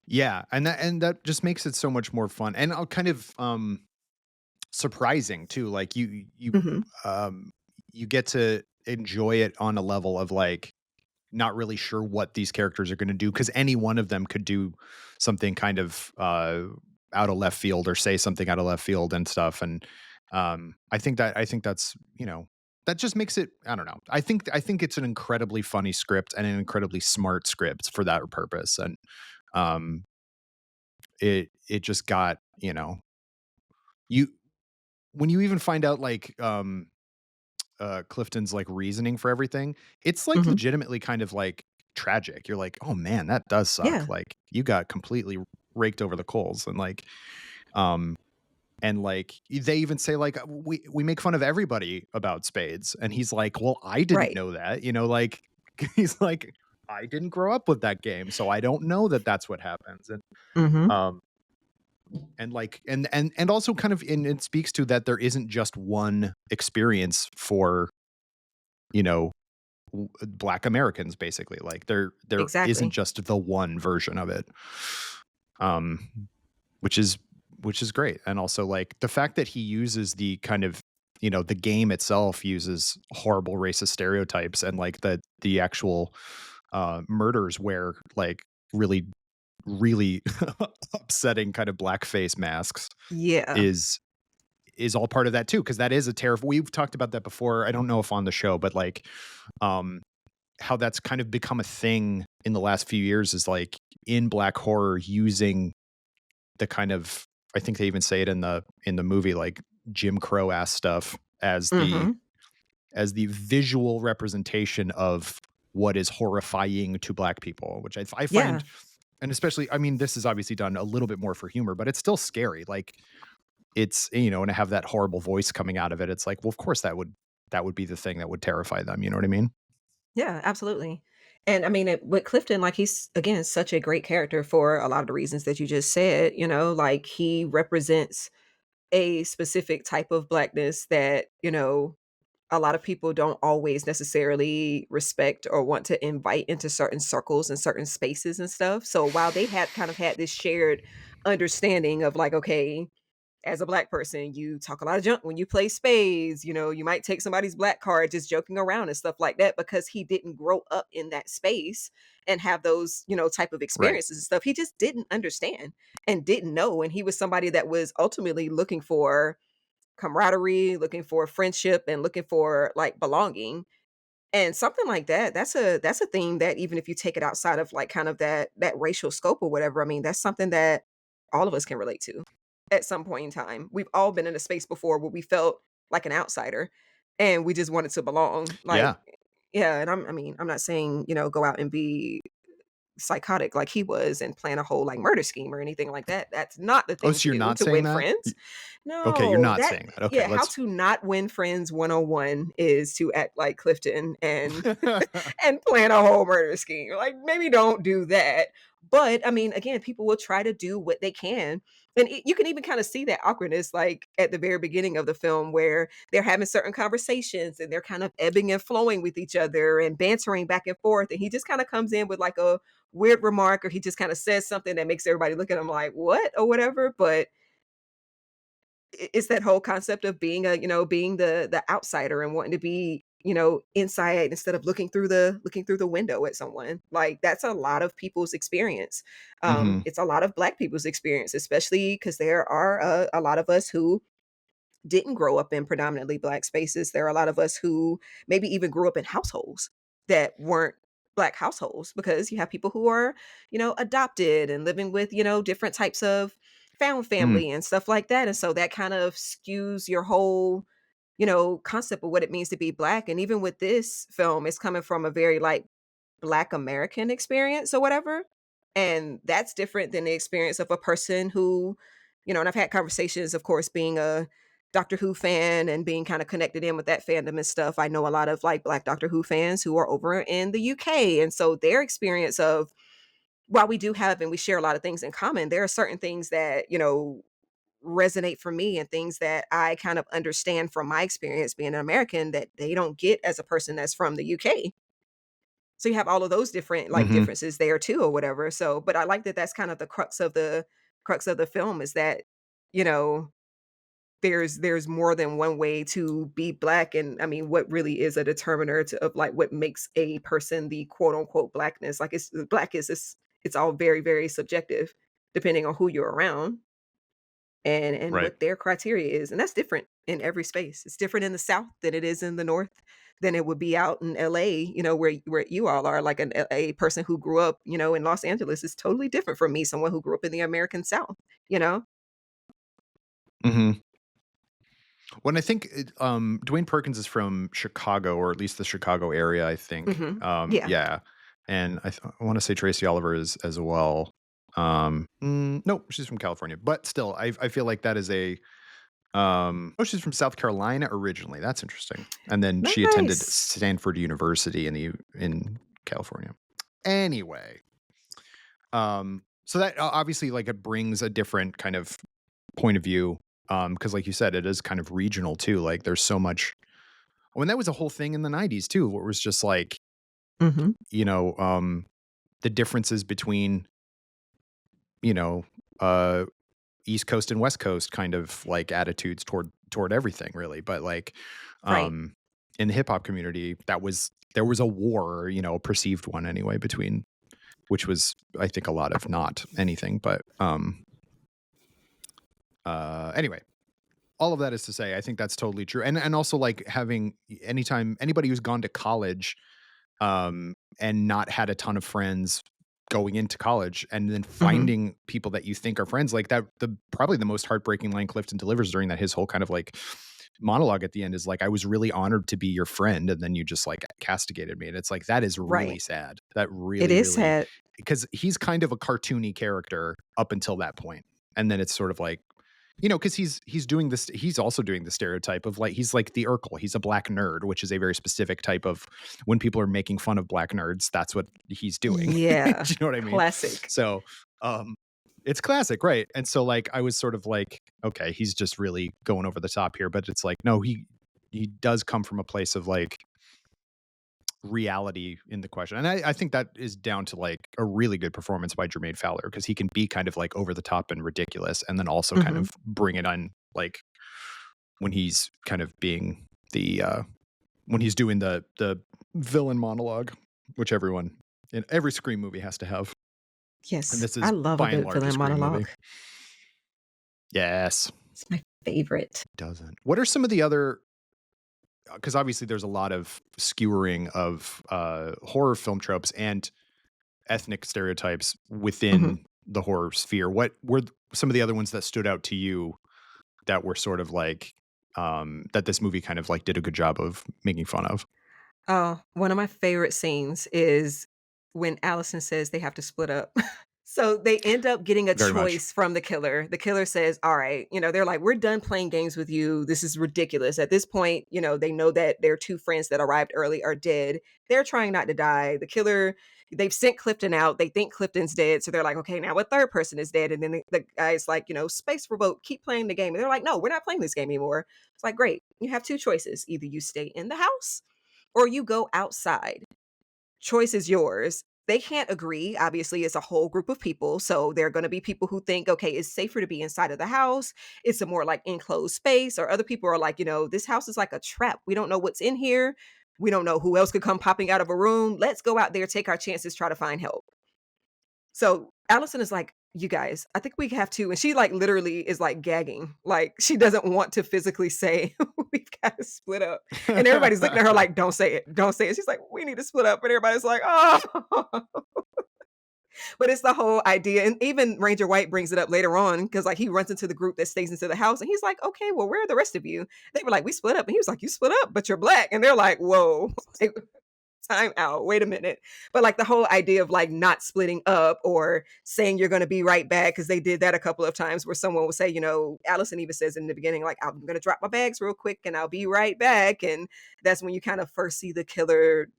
Yeah, and that just makes it so much more fun and, kind of, surprising too, like, Mhm. um, you get to enjoy it on a level of, like, not really sure what these characters are gonna do because any one of them could do something kind of, out of left field or say something out of left field and stuff, and, I think that's, that just makes it I don't know. I think it's an incredibly funny script and an incredibly smart script for that purpose, and, um, it just got, you when you even find out, like, Clifton's, like, reasoning for everything, it's, like, Mhm. legitimately kind of, like, tragic. You're like, "Oh, man, that does suck." Yeah. Like, you got completely raked over the coals, um, they even say, like, "We make fun of everybody about spades," and he's like, "Well, I didn't Right. know that," like, he's like, "I didn't grow up with that game, so I don't know that that's what happens," Mhm. um, and also kind of and it speaks to that there isn't just one experience for, you know, Black Americans, basically. Like there isn't Exactly. just the one version of it. Um, which is which is great. And also like the fact that he uses the kind of, the game itself uses horrible racist stereotypes and like the actual murders where like really really upsetting kind of blackface masks Yeah. is all part of that too, because that is a terrible. We've talked about that before. I don't know if on the show, but like um how that's kind of become a thing in the last few years is like in black horror using the kind of, I think they even say it in the movie, like Jim Crow ass stuff as Mhm. the visual representation of what is horrifying to black people, which I Yeah. find, and especially, I mean, this is obviously done a little bit more for humor, but it's still scary. Like it's, and to have that horrible voice coming out of it, it's like, well, of course that would be the thing that would terrify them. You know what I mean? Yeah, absolutely. And I mean, with Clifton, like he's again such a great character for a lot of the reasons that you just said. Like he represents a specific type of blackness that a lot of people don't always necessarily respect or want to invite into certain circles and certain spaces and stuff. So while they had kind of had this shared understanding of like, okay, as a black person, you talk a lot of junk when you play spades. You might take somebody's black card just joking around and stuff like that because he didn't grow up in that space and have those, type of Right. experiences and stuff. He just didn't understand and didn't know. And he was somebody that was ultimately looking for camaraderie, looking for friendship, and looking for like belonging. And something like that, that's a theme that even if you take it outside of like kind of that racial scope or whatever, I mean, that's something that all of us can relate to at some point in time. We've all been in a space before where we felt like an outsider and we just wanted to belong. Like, Yeah. yeah, and I mean, I'm not saying, go out and be psychotic like he was and plan a whole like murder scheme or anything like that. That's not the Oh, thing so to you're do not to saying win that? friends. Okay, you're No, not that saying that. Okay, yeah, how let's to not win friends 101 is to act like Clifton and and plan a whole murder scheme. Like maybe don't do that. But I mean, again, people will try to do what they can. And you can even kind of see that awkwardness like at the very beginning of the film where they're having certain conversations and they're kind of ebbing and flowing with each other and bantering back and forth. And he just kind of comes in with like a weird remark or he just kind of says something that makes everybody look at him like, what or whatever. But it's that whole concept of being being the outsider and wanting to be, inside instead of looking through the window at someone. Like that's a lot of people's experience. Mhm. It's a lot of black people's experience, especially because there are a lot of us who didn't grow up in predominantly black spaces. There are a lot of us who maybe even grew up in households that weren't black households because you have people who are, adopted and living with, different types of found Mm. family and stuff like that. And so that kind of skews your whole, concept of what it means to be black. And even with this film, it's coming from a very like Black American experience or whatever. And that's different than the experience of a person who, and I've had conversations, of course, being a Doctor Who fan and being kind of connected in with that fandom and stuff. I know a lot of like Black Doctor Who fans who are over in the UK. And so their experience of, while we do have and we share a lot of things in common, there are certain things that, resonate for me and things that I kind of understand from my experience being an American that they don't get as a person that's from the UK. So you have all of those different, like, Mhm. differences there too or whatever. So, but I like that that's kind of the crux of the film is that, you know, there's more than one way to be black, and I mean, what really is a determiner of, like, what makes a person the quote unquote blackness. Like, it's black is it's all very, very subjective depending on who you're around and Right. what their criteria is, and that's different in every space. It's different in the South than it is in the North, than it would be out in LA, where you all are. Like, a person who grew up, in Los Angeles is totally different from me, someone who grew up in the American South, you know? Mhm. When I think Dwayne Perkins is from Chicago, or at least the Chicago area, I think. Mhm. Yeah. Yeah, and I want to say Tracy Oliver is as well. Nope, she's from California, but still, I feel like that is a oh, she's from South Carolina originally. That's interesting, and then she attended Nice. Stanford University in California. Anyway, so that obviously, like, it brings a different kind of point of view, because like you said, it is kind of regional too. Like, there's so much when that was a whole thing in the '90s too, where it was just like, Mhm. you know, the differences between, you know, uh, East Coast and West Coast kind of like attitudes toward everything really. But like, Right. um, in the hip hop community, there was a war, a perceived one anyway, between which was, I think, a lot of not anything. But anyway, all of that is to say, I think that's totally true. And also, like, having anytime anybody who's gone to college, and not had a ton of friends going into college, and then Mhm. finding people that you think are friends like that, the probably the most heartbreaking line Clifton delivers during that, his whole kind of like monologue at the end, is like, "I was really honored to be your friend, and then you just like castigated me." And it's like, that is really Right. sad. That It really, is really, sad. because he's kind of a cartoony character up until that point. And then it's sort of like, because he's doing this. He's also doing the stereotype of, like, he's like the Urkel. He's a black nerd, which is a very specific type of, when people are making fun of black nerds, that's what he's doing. Do Yeah. you know what I mean? Classic. So, um, it's classic, right? And so, like, I was sort of like, okay, he's just really going over the top here, but it's like, no, he does come from a place of like reality in the question. And I think that is down to like a really good performance by Jermaine Fowler, because he can be kind of like over the top and ridiculous, and then also kind Mhm. of bring it on, like, when he's kind of being the when he's doing the villain monologue, which everyone in every Scream movie has to have. And Yes. this I is love a by and good large a villain Scream movie. monologue. Yes. It's my favorite. Doesn't. What are some of the other, because obviously there's a lot of skewering of horror film tropes and ethnic stereotypes Mhm. within the horror sphere. What were some of the other ones that stood out to you that were sort of like, that this movie kind of like did a good job of making fun of? Oh, one of my favorite scenes is when Allison says they have to split up. So they end up getting a Very much. choice from the killer. The killer says, "All right, they're like, we're done playing games with you. This is ridiculous." At this point, they know that their two friends that arrived early are dead. They're trying not to die. The killer, they've sent Clifton out. They think Clifton's dead. So they're like, okay, now a third person is dead. And then the guy's like, space revoke, keep playing the game. And they're like, no, we're not playing this game anymore. It's like, great. You have two choices. Either you stay in the house or you go outside. Choice is yours. They can't agree. Obviously, it's a whole group of people. So there are going to be people who think, okay, it's safer to be inside of the house. It's a more like enclosed space. Or other people are like, this house is like a trap. We don't know what's in here. We don't know who else could come popping out of a room. Let's go out there, take our chances, try to find help. So Allison is like, you guys, I think we have to. And she like literally is like gagging. Like she doesn't want to physically say we've got to split up. And everybody's looking at her like, don't say it. Don't say it. She's like, we need to split up. And everybody's like, oh, but it's the whole idea. And even Ranger White brings it up later on because like he runs into the group that stays into the house and he's like, okay, well, where are the rest of you? They were like, we split up. And he was like, you split up, but you're black. And they're like, whoa. time out, wait a minute. But like the whole idea of like not splitting up or saying you're going to be right back, because they did that a couple of times where someone will say, Allison even says in the beginning, like, I'm going to drop my bags real quick and I'll be right back. And that's when you kind of first see the killer,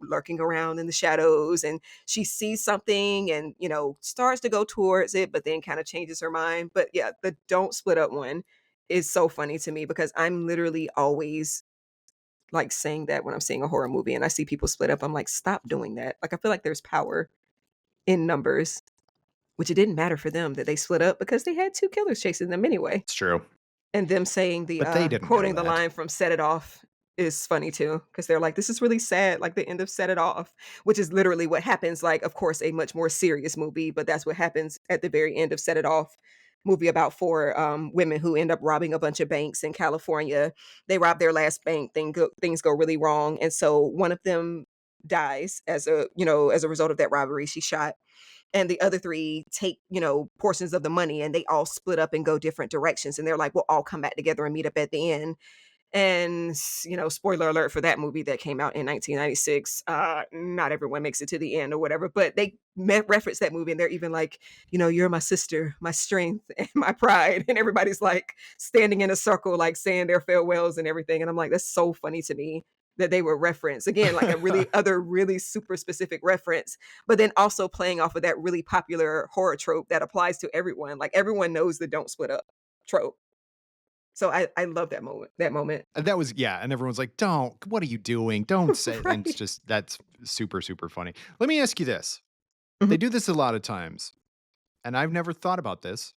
lurking around in the shadows, and she sees something and, starts to go towards it, but then kind of changes her mind. But yeah, the don't split up one is so funny to me because I'm literally always like saying that when I'm seeing a horror movie and I see people split up. I'm like, stop doing that. Like, I feel like there's power in numbers, which it didn't matter for them that they split up because they had two killers chasing them anyway. It's true. And them saying But they didn't know quoting the that. line from Set It Off is funny too, because they're like, this is really sad, like the end of Set It Off, which is literally what happens, like, of course, a much more serious movie, but that's what happens at the very end of Set It Off, movie about four women who end up robbing a bunch of banks in California. They rob their last bank, things go really wrong. And so one of them dies as a result of that robbery. She's shot, and the other three take portions of the money, and they all split up and go different directions, and they're like, we'll all come back together and meet up at the end. And spoiler alert for that movie that came out in 1996, not everyone makes it to the end or whatever, but they reference that movie, and they're even like, you're my sister, my strength, and my pride, and everybody's like standing in a circle like saying their farewells and everything. And I'm like, that's so funny to me that they were referenced again, like a really super specific reference, but then also playing off of that really popular horror trope that applies to everyone. Like, everyone knows the don't split up trope. So I love that moment. And that was, yeah, and everyone's like, "Don't. What are you doing? Don't say." And it's Right. just that's super super funny. Let me ask you this. They Mhm, do this a lot of times, and I've never thought about this.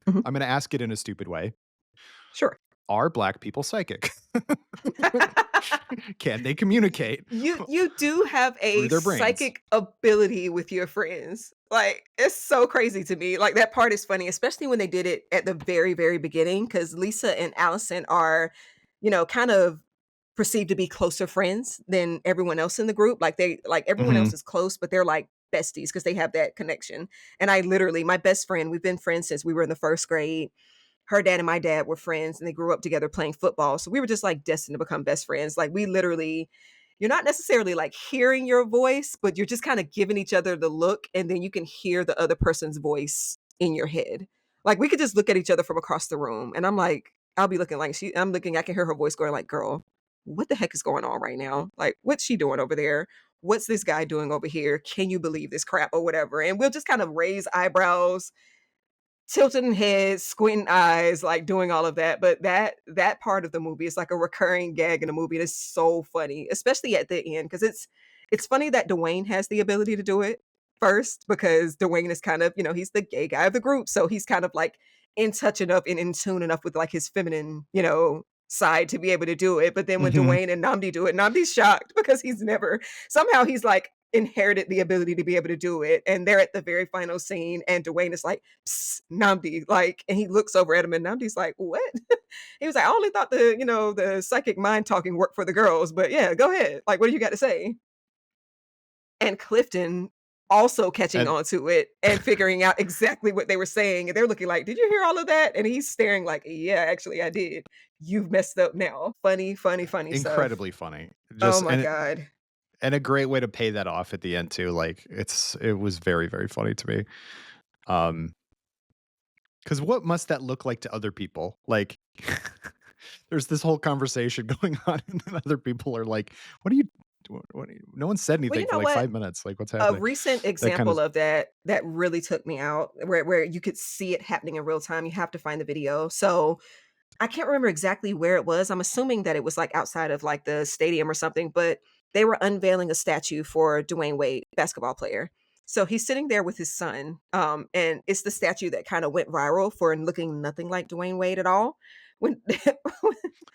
mhm. I'm gonna ask it in a stupid way. Sure. Are black people psychic? Can they communicate You do have through a their brains? psychic ability with your friends. Like, it's so crazy to me. Like, that part is funny, especially when they did it at the very, very beginning, because Lisa and Allison are, kind of perceived to be closer friends than everyone else in the group. Like everyone else Mhm. is close, but they're like besties because they have that connection. And I literally, my best friend, we've been friends since we were in the first grade. Her dad and my dad were friends, and they grew up together playing football. So we were just like destined to become best friends. Like, we literally, you're not necessarily like hearing your voice, but you're just kind of giving each other the look, and then you can hear the other person's voice in your head. Like, we could just look at each other from across the room, and I'm like, I'll be looking like I'm looking, I can hear her voice going like, girl, what the heck is going on right now? Like, what's she doing over there? What's this guy doing over here? Can you believe this crap or whatever? And we'll just kind of raise eyebrows, tilting heads, squinting eyes, like doing all of that. But that part of the movie is like a recurring gag in the movie. And it's so funny, especially at the end, because it's funny that Dwayne has the ability to do it first, because Dwayne is kind of, he's the gay guy of the group. So he's kind of like in touch enough and in tune enough with like his feminine, side to be able to do it. But then when Mhm. Dwayne and Namdi do it, Namdi's shocked because somehow he's like inherited the ability to be able to do it. And they're at the very final scene, and Dwayne is like, "Psst, Namdi," like, and he looks over at him, and Namdi's like, "What?" He was like, "I only thought the psychic mind talking worked for the girls, but yeah, go ahead. Like, what do you got to say?" And Clifton also catching And on to it and figuring out exactly what they were saying, and they're looking like, "Did you hear all of that?" And he's staring like, "Yeah, actually I did. You've messed up now." Funny, funny, funny stuff. incredibly funny. Oh Just my god. and a great way to pay that off at the end too. Like it was very very funny to me. Um, because what must that look like to other people? Like, there's this whole conversation going on, and then other people are like, "What are you? No one said Well, anything you for know like what? 5 minutes. Like, what's A happening?" recent That kind of example of that really took me out, where you could see it happening in real time. You have to find the video. So I can't remember exactly where it was. I'm assuming that it was like outside of like the stadium or something, but they were unveiling a statue for Dwayne Wade, basketball player. So he's sitting there with his son, and it's the statue that kind of went viral for looking nothing like Dwayne Wade at all. When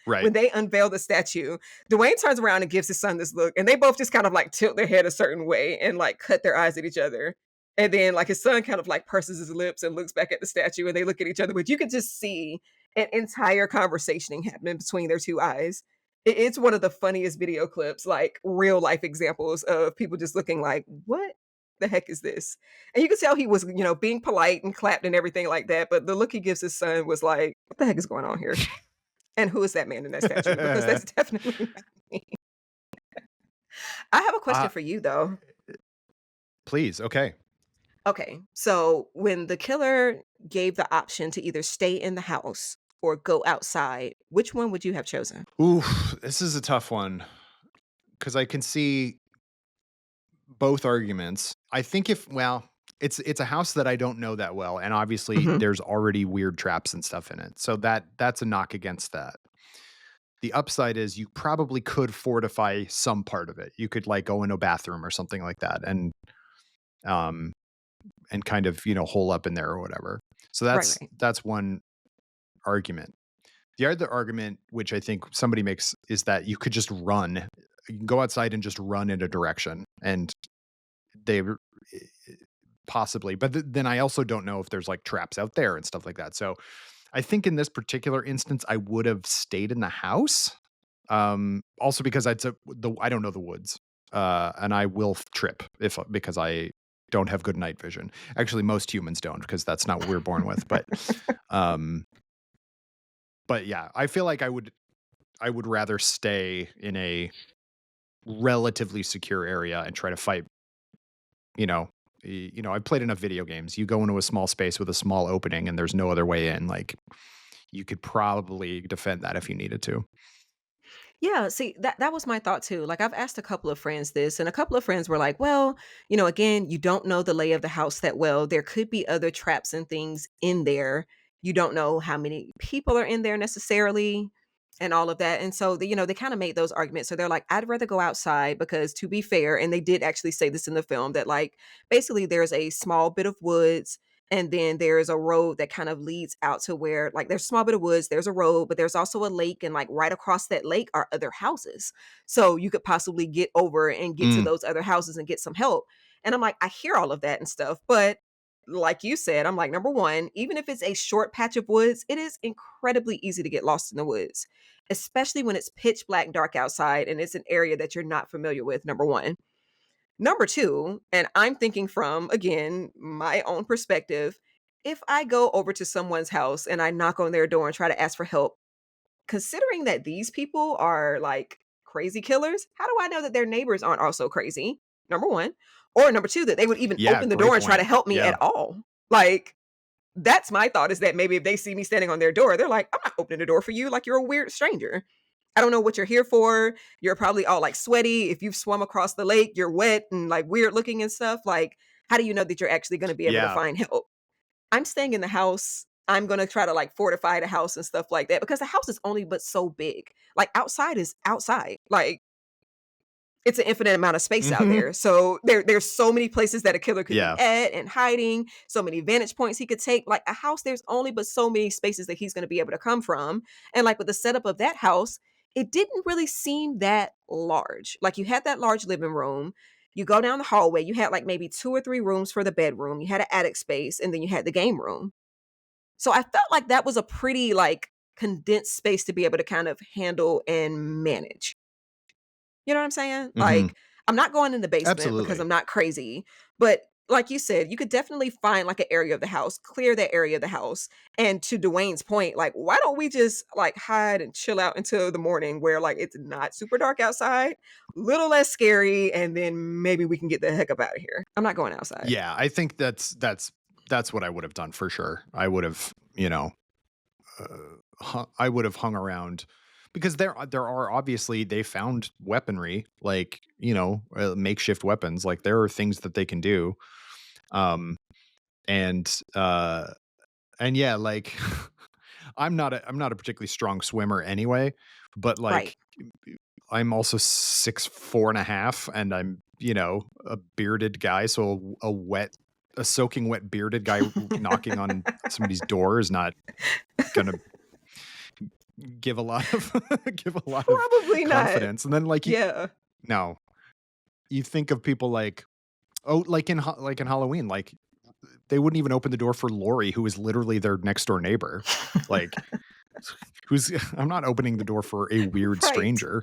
right. when they unveil the statue, Dwayne turns around and gives his son this look, and they both just kind of like tilt their head a certain way and like cut their eyes at each other. And then like his son kind of like purses his lips and looks back at the statue, and they look at each other, but you could just see an entire conversation happening between their two eyes. It's one of the funniest video clips, like real life examples of people just looking like, what the heck is this? And you could tell he was, being polite and clapped and everything like that. But the look he gives his son was like, what the heck is going on here? And who is that man in that statue? Because that's definitely not me. I have a question Uh, for you though. please, okay. Okay, so when the killer gave the option to either stay in the house or go outside, which one would you have chosen? Ooh, this is a tough one because I can see both arguments. I think if well, it's a house that I don't know that well, and obviously Mhm. there's already weird traps and stuff in it. So that's a knock against that. The upside is you probably could fortify some part of it. You could like go in a bathroom or something like that um and kind of, hole up in there or whatever. So Right, that's right. that's one argument. The other argument, which I think somebody makes, is that you could just run. You can go outside and just run in a direction, and they possibly. But then I also don't know if there's like traps out there and stuff like that. So I think in this particular instance, I would have stayed in the house. Also because I don't know the woods, and I will trip if because I don't have good night vision. Actually, most humans don't because that's not what we're born with. Um, but yeah, I feel like I would rather stay in a relatively secure area and try to fight. You know, I've played enough video games. You go into a small space with a small opening, and there's no other way in. Like you could probably defend that if you needed to. Yeah, see, that was my thought too. Like I've asked a couple of friends this, and a couple of friends were like, "Well, again, you don't know the lay of the house that well. There could be other traps and things in there. You don't know how many people are in there necessarily and all of that." And so, they kind of made those arguments. So they're like, "I'd rather go outside because to be fair, and they did actually say this in the film that like basically there's a small bit of woods and then there's a road that kind of leads out to where like there's a small bit of woods, there's a road, but there's also a lake, and like right across that lake are other houses. So you could possibly get over and get to Mm, those other houses and get some help." And I'm like, I hear all of that and stuff, but like you said, I'm like, number one, even if it's a short patch of woods, it is incredibly easy to get lost in the woods, especially when it's pitch black dark outside and it's an area that you're not familiar with. Number one. Number 2, and I'm thinking from, again, my own perspective, if I go over to someone's house and I knock on their door and try to ask for help, considering that these people are like crazy killers, how do I know that their neighbors aren't also crazy? Number 1. Or number 2, that they would even yeah, open the great door and try to point. help me Yeah. at all. Like, that's my thought, is that maybe if they see me standing on their door, they're like, "I'm not opening the door for you, like you're a weird stranger. I don't know what you're here for. You're probably all like sweaty. If you've swum across the lake, you're wet and like weird looking and stuff. Like, how do you know that you're actually going to be able to Yeah. find help?" I'm staying in the house. I'm going to try to like fortify the house and stuff like that because the house is only but so big. Like, outside is outside. Like, it's an infinite amount of space out Mhm. there. So there's so many places that a killer could be Yeah. at and hiding, so many vantage points he could take. Like a house, there's only but so many spaces that he's going to be able to come from. And like with the setup of that house, it didn't really seem that large. Like you had that large living room, you go down the hallway, you had like maybe 2 or 3 rooms for the bedroom, you had an attic space, and then you had the game room. So I felt like that was a pretty like condensed space to be able to kind of handle and manage. You know what I'm saying? Mhm. Like, I'm not going in the basement because Absolutely. I'm not crazy, but like you said, you could definitely find like an area of the house, clear that area of the house. And to Dwayne's point, like, why don't we just like hide and chill out until the morning where like it's not super dark outside, little less scary, and then maybe we can get the heck up out of here. I'm not going outside. Yeah, I think that's what I would have done for sure. I would have, I would have hung around because there are obviously they found weaponry like, makeshift weapons. Like there are things that they can do. Um and and yeah, like I'm not a particularly strong swimmer anyway, but Right. like I'm also 6'4.5", and I'm, a bearded guy, so a soaking wet bearded guy knocking on somebody's door is not gonna give a lot of give a lot of Probably not. confidence. And then like you Yeah. no, you think of people like, oh, like in Halloween, like they wouldn't even open the door for Lori, who is literally their next door neighbor. Like who's I'm not opening the door for a weird Right. stranger.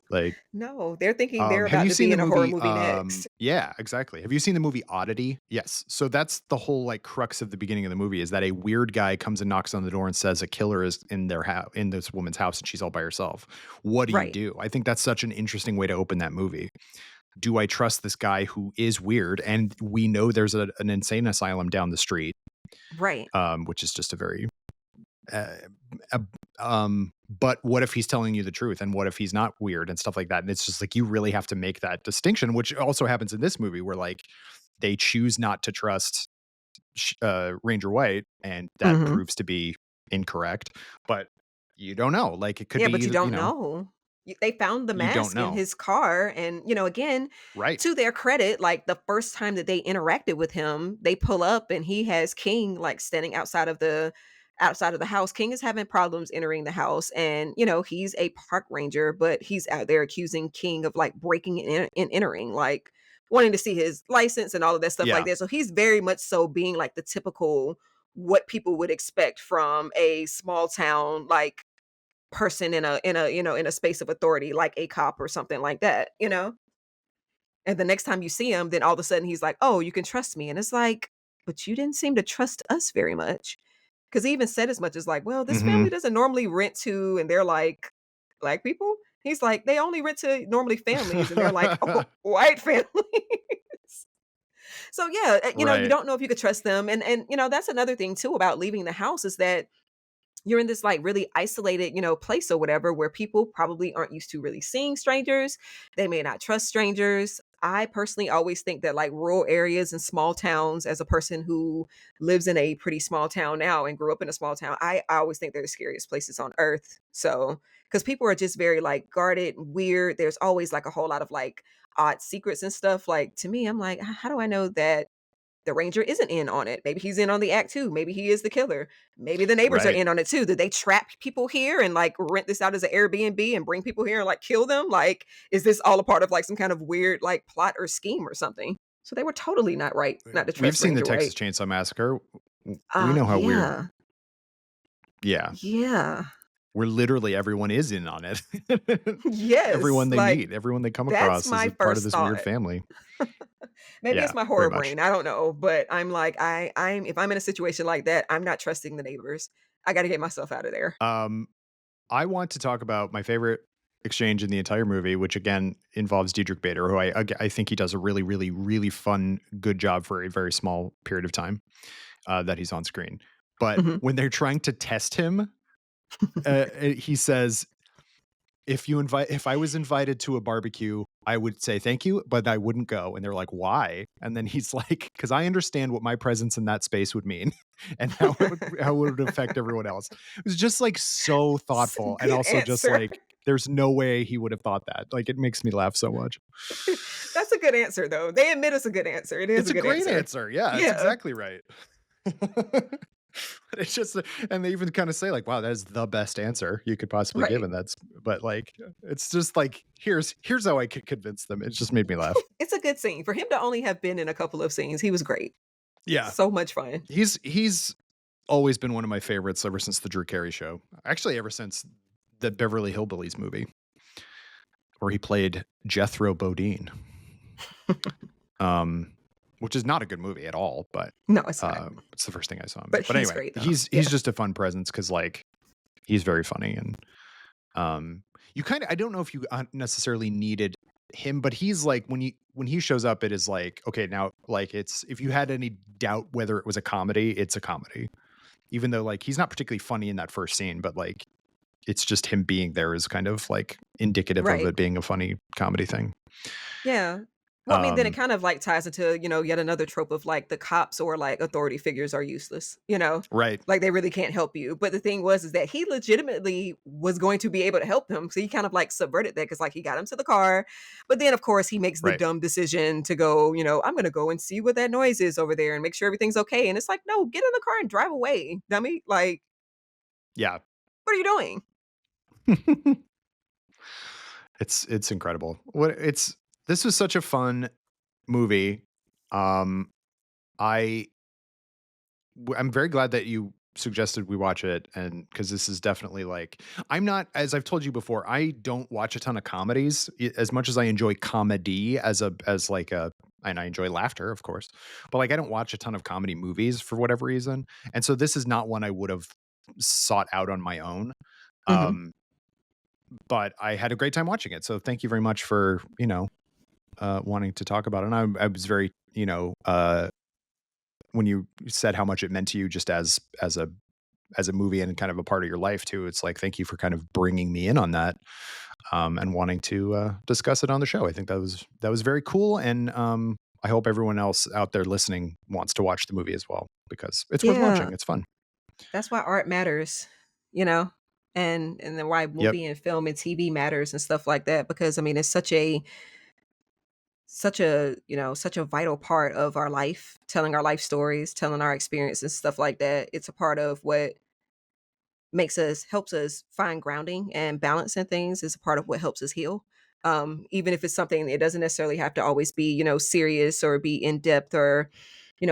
Like, No, they're thinking they're have about you to seen be the in a horror movie? movie next. Yeah, exactly. Have you seen the movie Oddity? Yes. So that's the whole like crux of the beginning of the movie is that a weird guy comes and knocks on the door and says a killer is in their house, in this woman's house, and she's all by herself. What do you Right, do? I think that's such an interesting way to open that movie. Do I trust this guy who is weird? And we know there's an insane asylum down the street, right. which is just a very uh, uh, but what if he's telling you the truth and what if he's not weird and stuff like that, and it's just like you really have to make that distinction, which also happens in this movie where like they choose not to trust Ranger White and that Mhm. proves to be incorrect, but you don't know, like it could Yeah, be but you either, don't know. They found the you don't mask in know, his car, and, again, right? to their credit, like, the first time that they interacted with him, they pull up and he has King, like, standing outside of the house. King is having problems entering the house, and, he's a park ranger, but he's out there accusing King of, like, breaking and entering, like, wanting to see his license and all of that stuff like Yeah, that. So he's very much so being, like, the typical what people would expect from a small town, like, person in a space of authority, like a cop or something like that. And the next time you see him, then all of a sudden he's like, "Oh, you can trust me." And it's like, "But you didn't seem to trust us very much." Because he even said as much as like, "Well, this hmm family doesn't normally rent to," and they're like, "Black people?" He's like, "They only rent to normally families," and they're like, "Oh, white families." So yeah, you right, don't know if you could trust them, and that's another thing too about leaving the house is that you're in this like really isolated, place or whatever where people probably aren't used to really seeing strangers. They may not trust strangers. I personally always think that like rural areas and small towns, as a person who lives in a pretty small town now and grew up in a small town, I always think they're the scariest places on earth. So, because people are just very like guarded, weird. There's always like a whole lot of like odd secrets and stuff. Like to me, I'm like, how do I know that the ranger isn't in on it? Maybe he's in on the act too. Maybe he is the killer. Maybe the neighbors are right. in on it too. Did they trap people here and like rent this out as an Airbnb and bring people here and like kill them? Like, is this all a part of like some kind of weird like plot or scheme or something? So they were totally not right not to We've trust seen the Ranger Texas White. Chainsaw Massacre. We know how weird. Yeah. Yeah, Yeah. where literally everyone is in on it. Yes. Everyone they Like meet, everyone they come that's across is my a part of first this weird thought. family. Maybe Yeah, it's my very horror much. brain. I don't know. But I'm like, I'm if I'm in a situation like that, I'm not trusting the neighbors. I gotta get myself out of there. Um, I want to talk about my favorite exchange in the entire movie, which again involves Diedrich Bader, who I think he does a really, really, really fun, good job for a very small period of time that he's on screen. But Mhm. when they're trying to test him, he says, if I was invited to a barbecue, I would say thank you, but I wouldn't go. And they're like, why? And then he's like, because I understand what my presence in that space would mean and how it would affect everyone else. It was just like so S thoughtful. And Good also just answer. like there's no way he would have thought that. Like it makes me laugh so much. That's a good answer, though. They admit it's a good answer. It is It's a a good great answer. answer. Yeah, it's Yeah, exactly right. It's just and they even kind of say like, "Wow, that is the best answer you could possibly give," right. and that's but like, it's just like, here's how I could convince them. It just made me laugh. It's a good scene. For him to only have been in a couple of scenes, he was great. Yeah, So much fun. he's always been one of my favorites ever since the Drew Carey Show. Actually, ever since the Beverly Hillbillies movie, where he played Jethro Bodine, um, which is not a good movie at all, but No, it's not. it's the first thing I saw him in. But But he's anyway, great, though. he's Yeah. just a fun presence because like he's very funny and you kind of I don't know if you necessarily needed him, but he's like when he shows up, it is like okay now like it's if you had any doubt whether it was a comedy, it's a comedy. Even though like he's not particularly funny in that first scene, but like it's just him being there is kind of like indicative of Right. it being a funny comedy thing. Yeah. Well, I mean, then it Um, kind of like ties into, yet another trope of like the cops or like authority figures are useless. right, Like they really can't help you. But the thing was is that he legitimately was going to be able to help them. So he kind of like subverted that because like he got him to the car. But then of course he makes the right, dumb decision to go, I'm gonna go and see what that noise is over there and make sure everything's okay. And it's like, no, get in the car and drive away, dummy. Like, yeah. what are you doing? It's incredible. What it's this was such a fun movie. Um, I I'm very glad that you suggested we watch it, and because this is definitely like, I'm not, as I've told you before, I don't watch a ton of comedies as much as I enjoy comedy as like a, and I enjoy laughter, of course, but like I don't watch a ton of comedy movies for whatever reason, and so this is not one I would have sought out on my own. Mhm. Um, but I had a great time watching it. So thank you very much for, wanting to talk about it. And I was very, when you said how much it meant to you just as a movie and kind of a part of your life too, it's like, thank you for kind of bringing me in on that, and wanting to discuss it on the show. I think that was very cool. And I hope everyone else out there listening wants to watch the movie as well, because it's worth Yeah, watching. It's fun. that's why art matters, you know? And then why Yep. movie and film and TV matters and stuff like that, because, I mean, it's such a vital part of our life, telling our life stories, telling our experience and stuff like that. It's a part of what helps us find grounding and balance in things. Is a part of what helps us heal. Even if it's something, it doesn't necessarily have to always be, serious or be in depth, or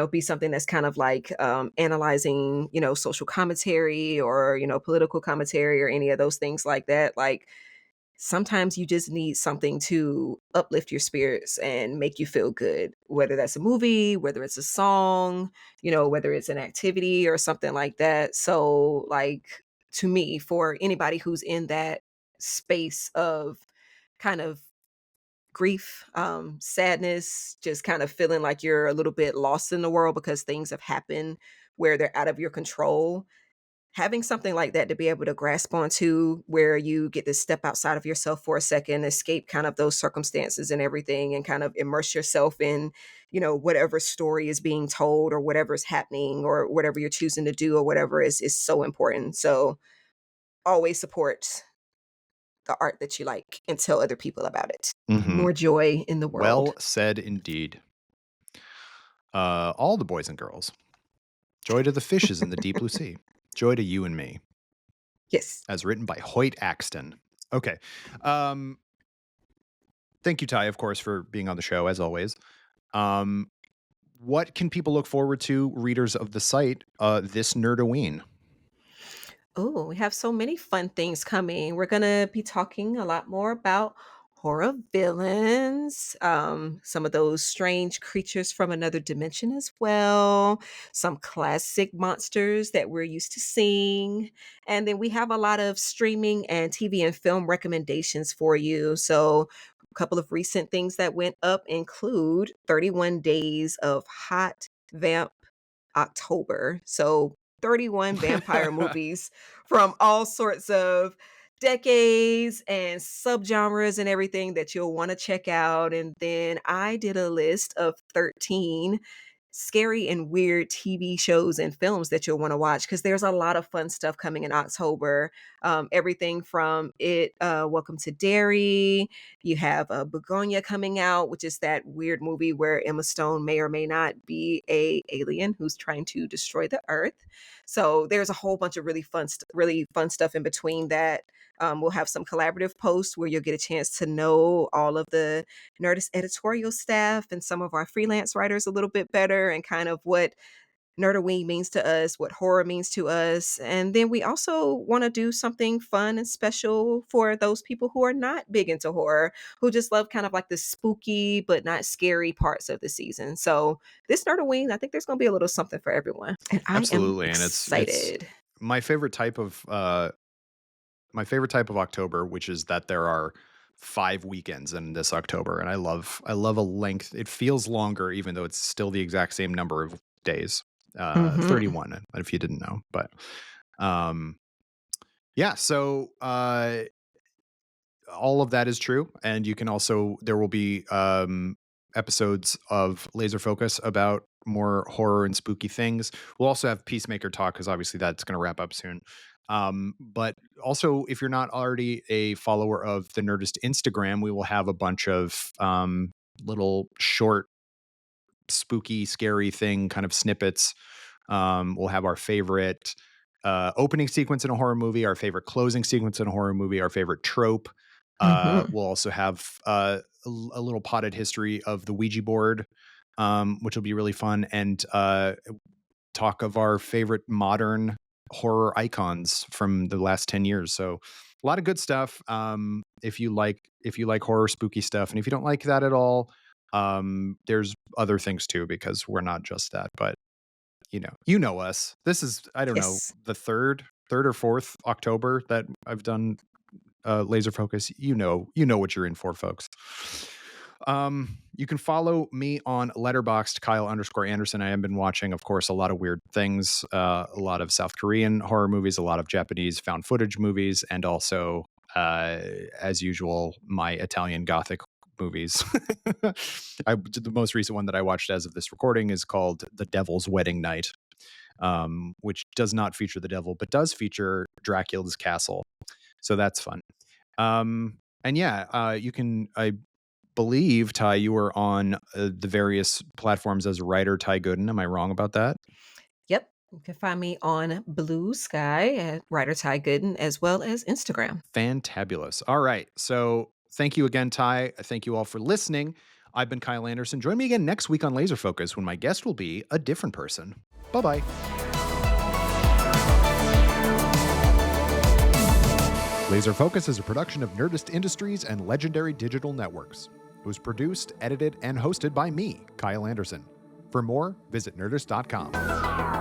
be something that's kind of like analyzing, social commentary, or political commentary, or any of those things like that. Like, sometimes you just need something to uplift your spirits and make you feel good, whether that's a movie, whether it's a song, whether it's an activity or something like that. So, like, to me, for anybody who's in that space of kind of grief, sadness, just kind of feeling like you're a little bit lost in the world because things have happened where they're out of your control, having something like that to be able to grasp onto, where you get to step outside of yourself for a second, escape kind of those circumstances and everything, and kind of immerse yourself in, whatever story is being told, or whatever's happening, or whatever you're choosing to do, or whatever is so important. So always support the art that you like and tell other people about it. Hmm. More joy in the world. Well said indeed. All the boys and girls. Joy to the fishes in the deep blue sea. Joy to you and me, Yes. as written by Hoyt Axton. Okay. Um, Thank you, Ty, of course, for being on the show, as always. Um, what can people look forward to, readers of the site, this Nerdoween? Oh, we have so many fun things coming. We're gonna be talking a lot more about horror villains, some of those strange creatures from another dimension as well, some classic monsters that we're used to seeing. And then we have a lot of streaming and TV and film recommendations for you. So, a couple of recent things that went up include 31 Days of Hot Vamp October. So, 31 vampire movies from all sorts of decades and subgenres and everything that you'll want to check out. And then I did a list of 13 scary and weird TV shows and films that you'll want to watch, because there's a lot of fun stuff coming in October. Everything from Welcome to Derry. You have Begonia coming out, which is that weird movie where Emma Stone may or may not be a alien who's trying to destroy the Earth. So there's a whole bunch of really fun stuff in between that. We'll have some collaborative posts where you'll get a chance to know all of the Nerdist editorial staff and some of our freelance writers a little bit better, and kind of what Nerdoween means to us, what horror means to us. And then we also want to do something fun and special for those people who are not big into horror, who just love kind of like the spooky but not scary parts of the season. So this Nerdoween, I think there's going to be a little something for everyone. And I am Absolutely, and it's excited. my favorite type of October, which is that there are 5 weekends in this October, and I love a length. It feels longer, even though it's still the exact same number of days, Hmm. 31. If you didn't know, but um, yeah. So all of that is true, and you can also there will be episodes of Laser Focus about more horror and spooky things. We'll also have Peacemaker talk, because obviously that's going to wrap up soon. But also, if you're not already a follower of the Nerdist Instagram, we will have a bunch of little short, spooky, scary thing kind of snippets. We'll have our favorite opening sequence in a horror movie, our favorite closing sequence in a horror movie, our favorite trope. Hmm. We'll also have a little potted history of the Ouija board, which will be really fun, and talk of our favorite modern horror icons from the last 10 years. So a lot of good stuff. If you like horror, spooky stuff, and if you don't like that at all, there's other things too, because we're not just that. But you know us. This is, I don't know, Yes. the third or fourth October that I've done laser focus. You know what you're in for, folks. You can follow me on Letterboxd, Kyle_Anderson. I have been watching, of course, a lot of weird things, a lot of South Korean horror movies, a lot of Japanese found footage movies, and also, as usual, my Italian Gothic movies. The most recent one that I watched as of this recording is called The Devil's Wedding Night, which does not feature the devil, but does feature Dracula's castle. So that's fun. And yeah, you can, I believe, Tai, you were on the various platforms as a writer, Tai Gooden. Am I wrong about that? Yep. You can find me on Blue Sky at writer Tai Gooden as well as Instagram. Fantabulous. All right. So thank you again, Tai. Thank you all for listening. I've been Kyle Anderson. Join me again next week on Laser Focus when my guest will be a different person. Bye bye. Laser Focus is a production of Nerdist Industries and Legendary Digital Networks. It was produced, edited, and hosted by me, Kyle Anderson. For more, visit Nerdist.com.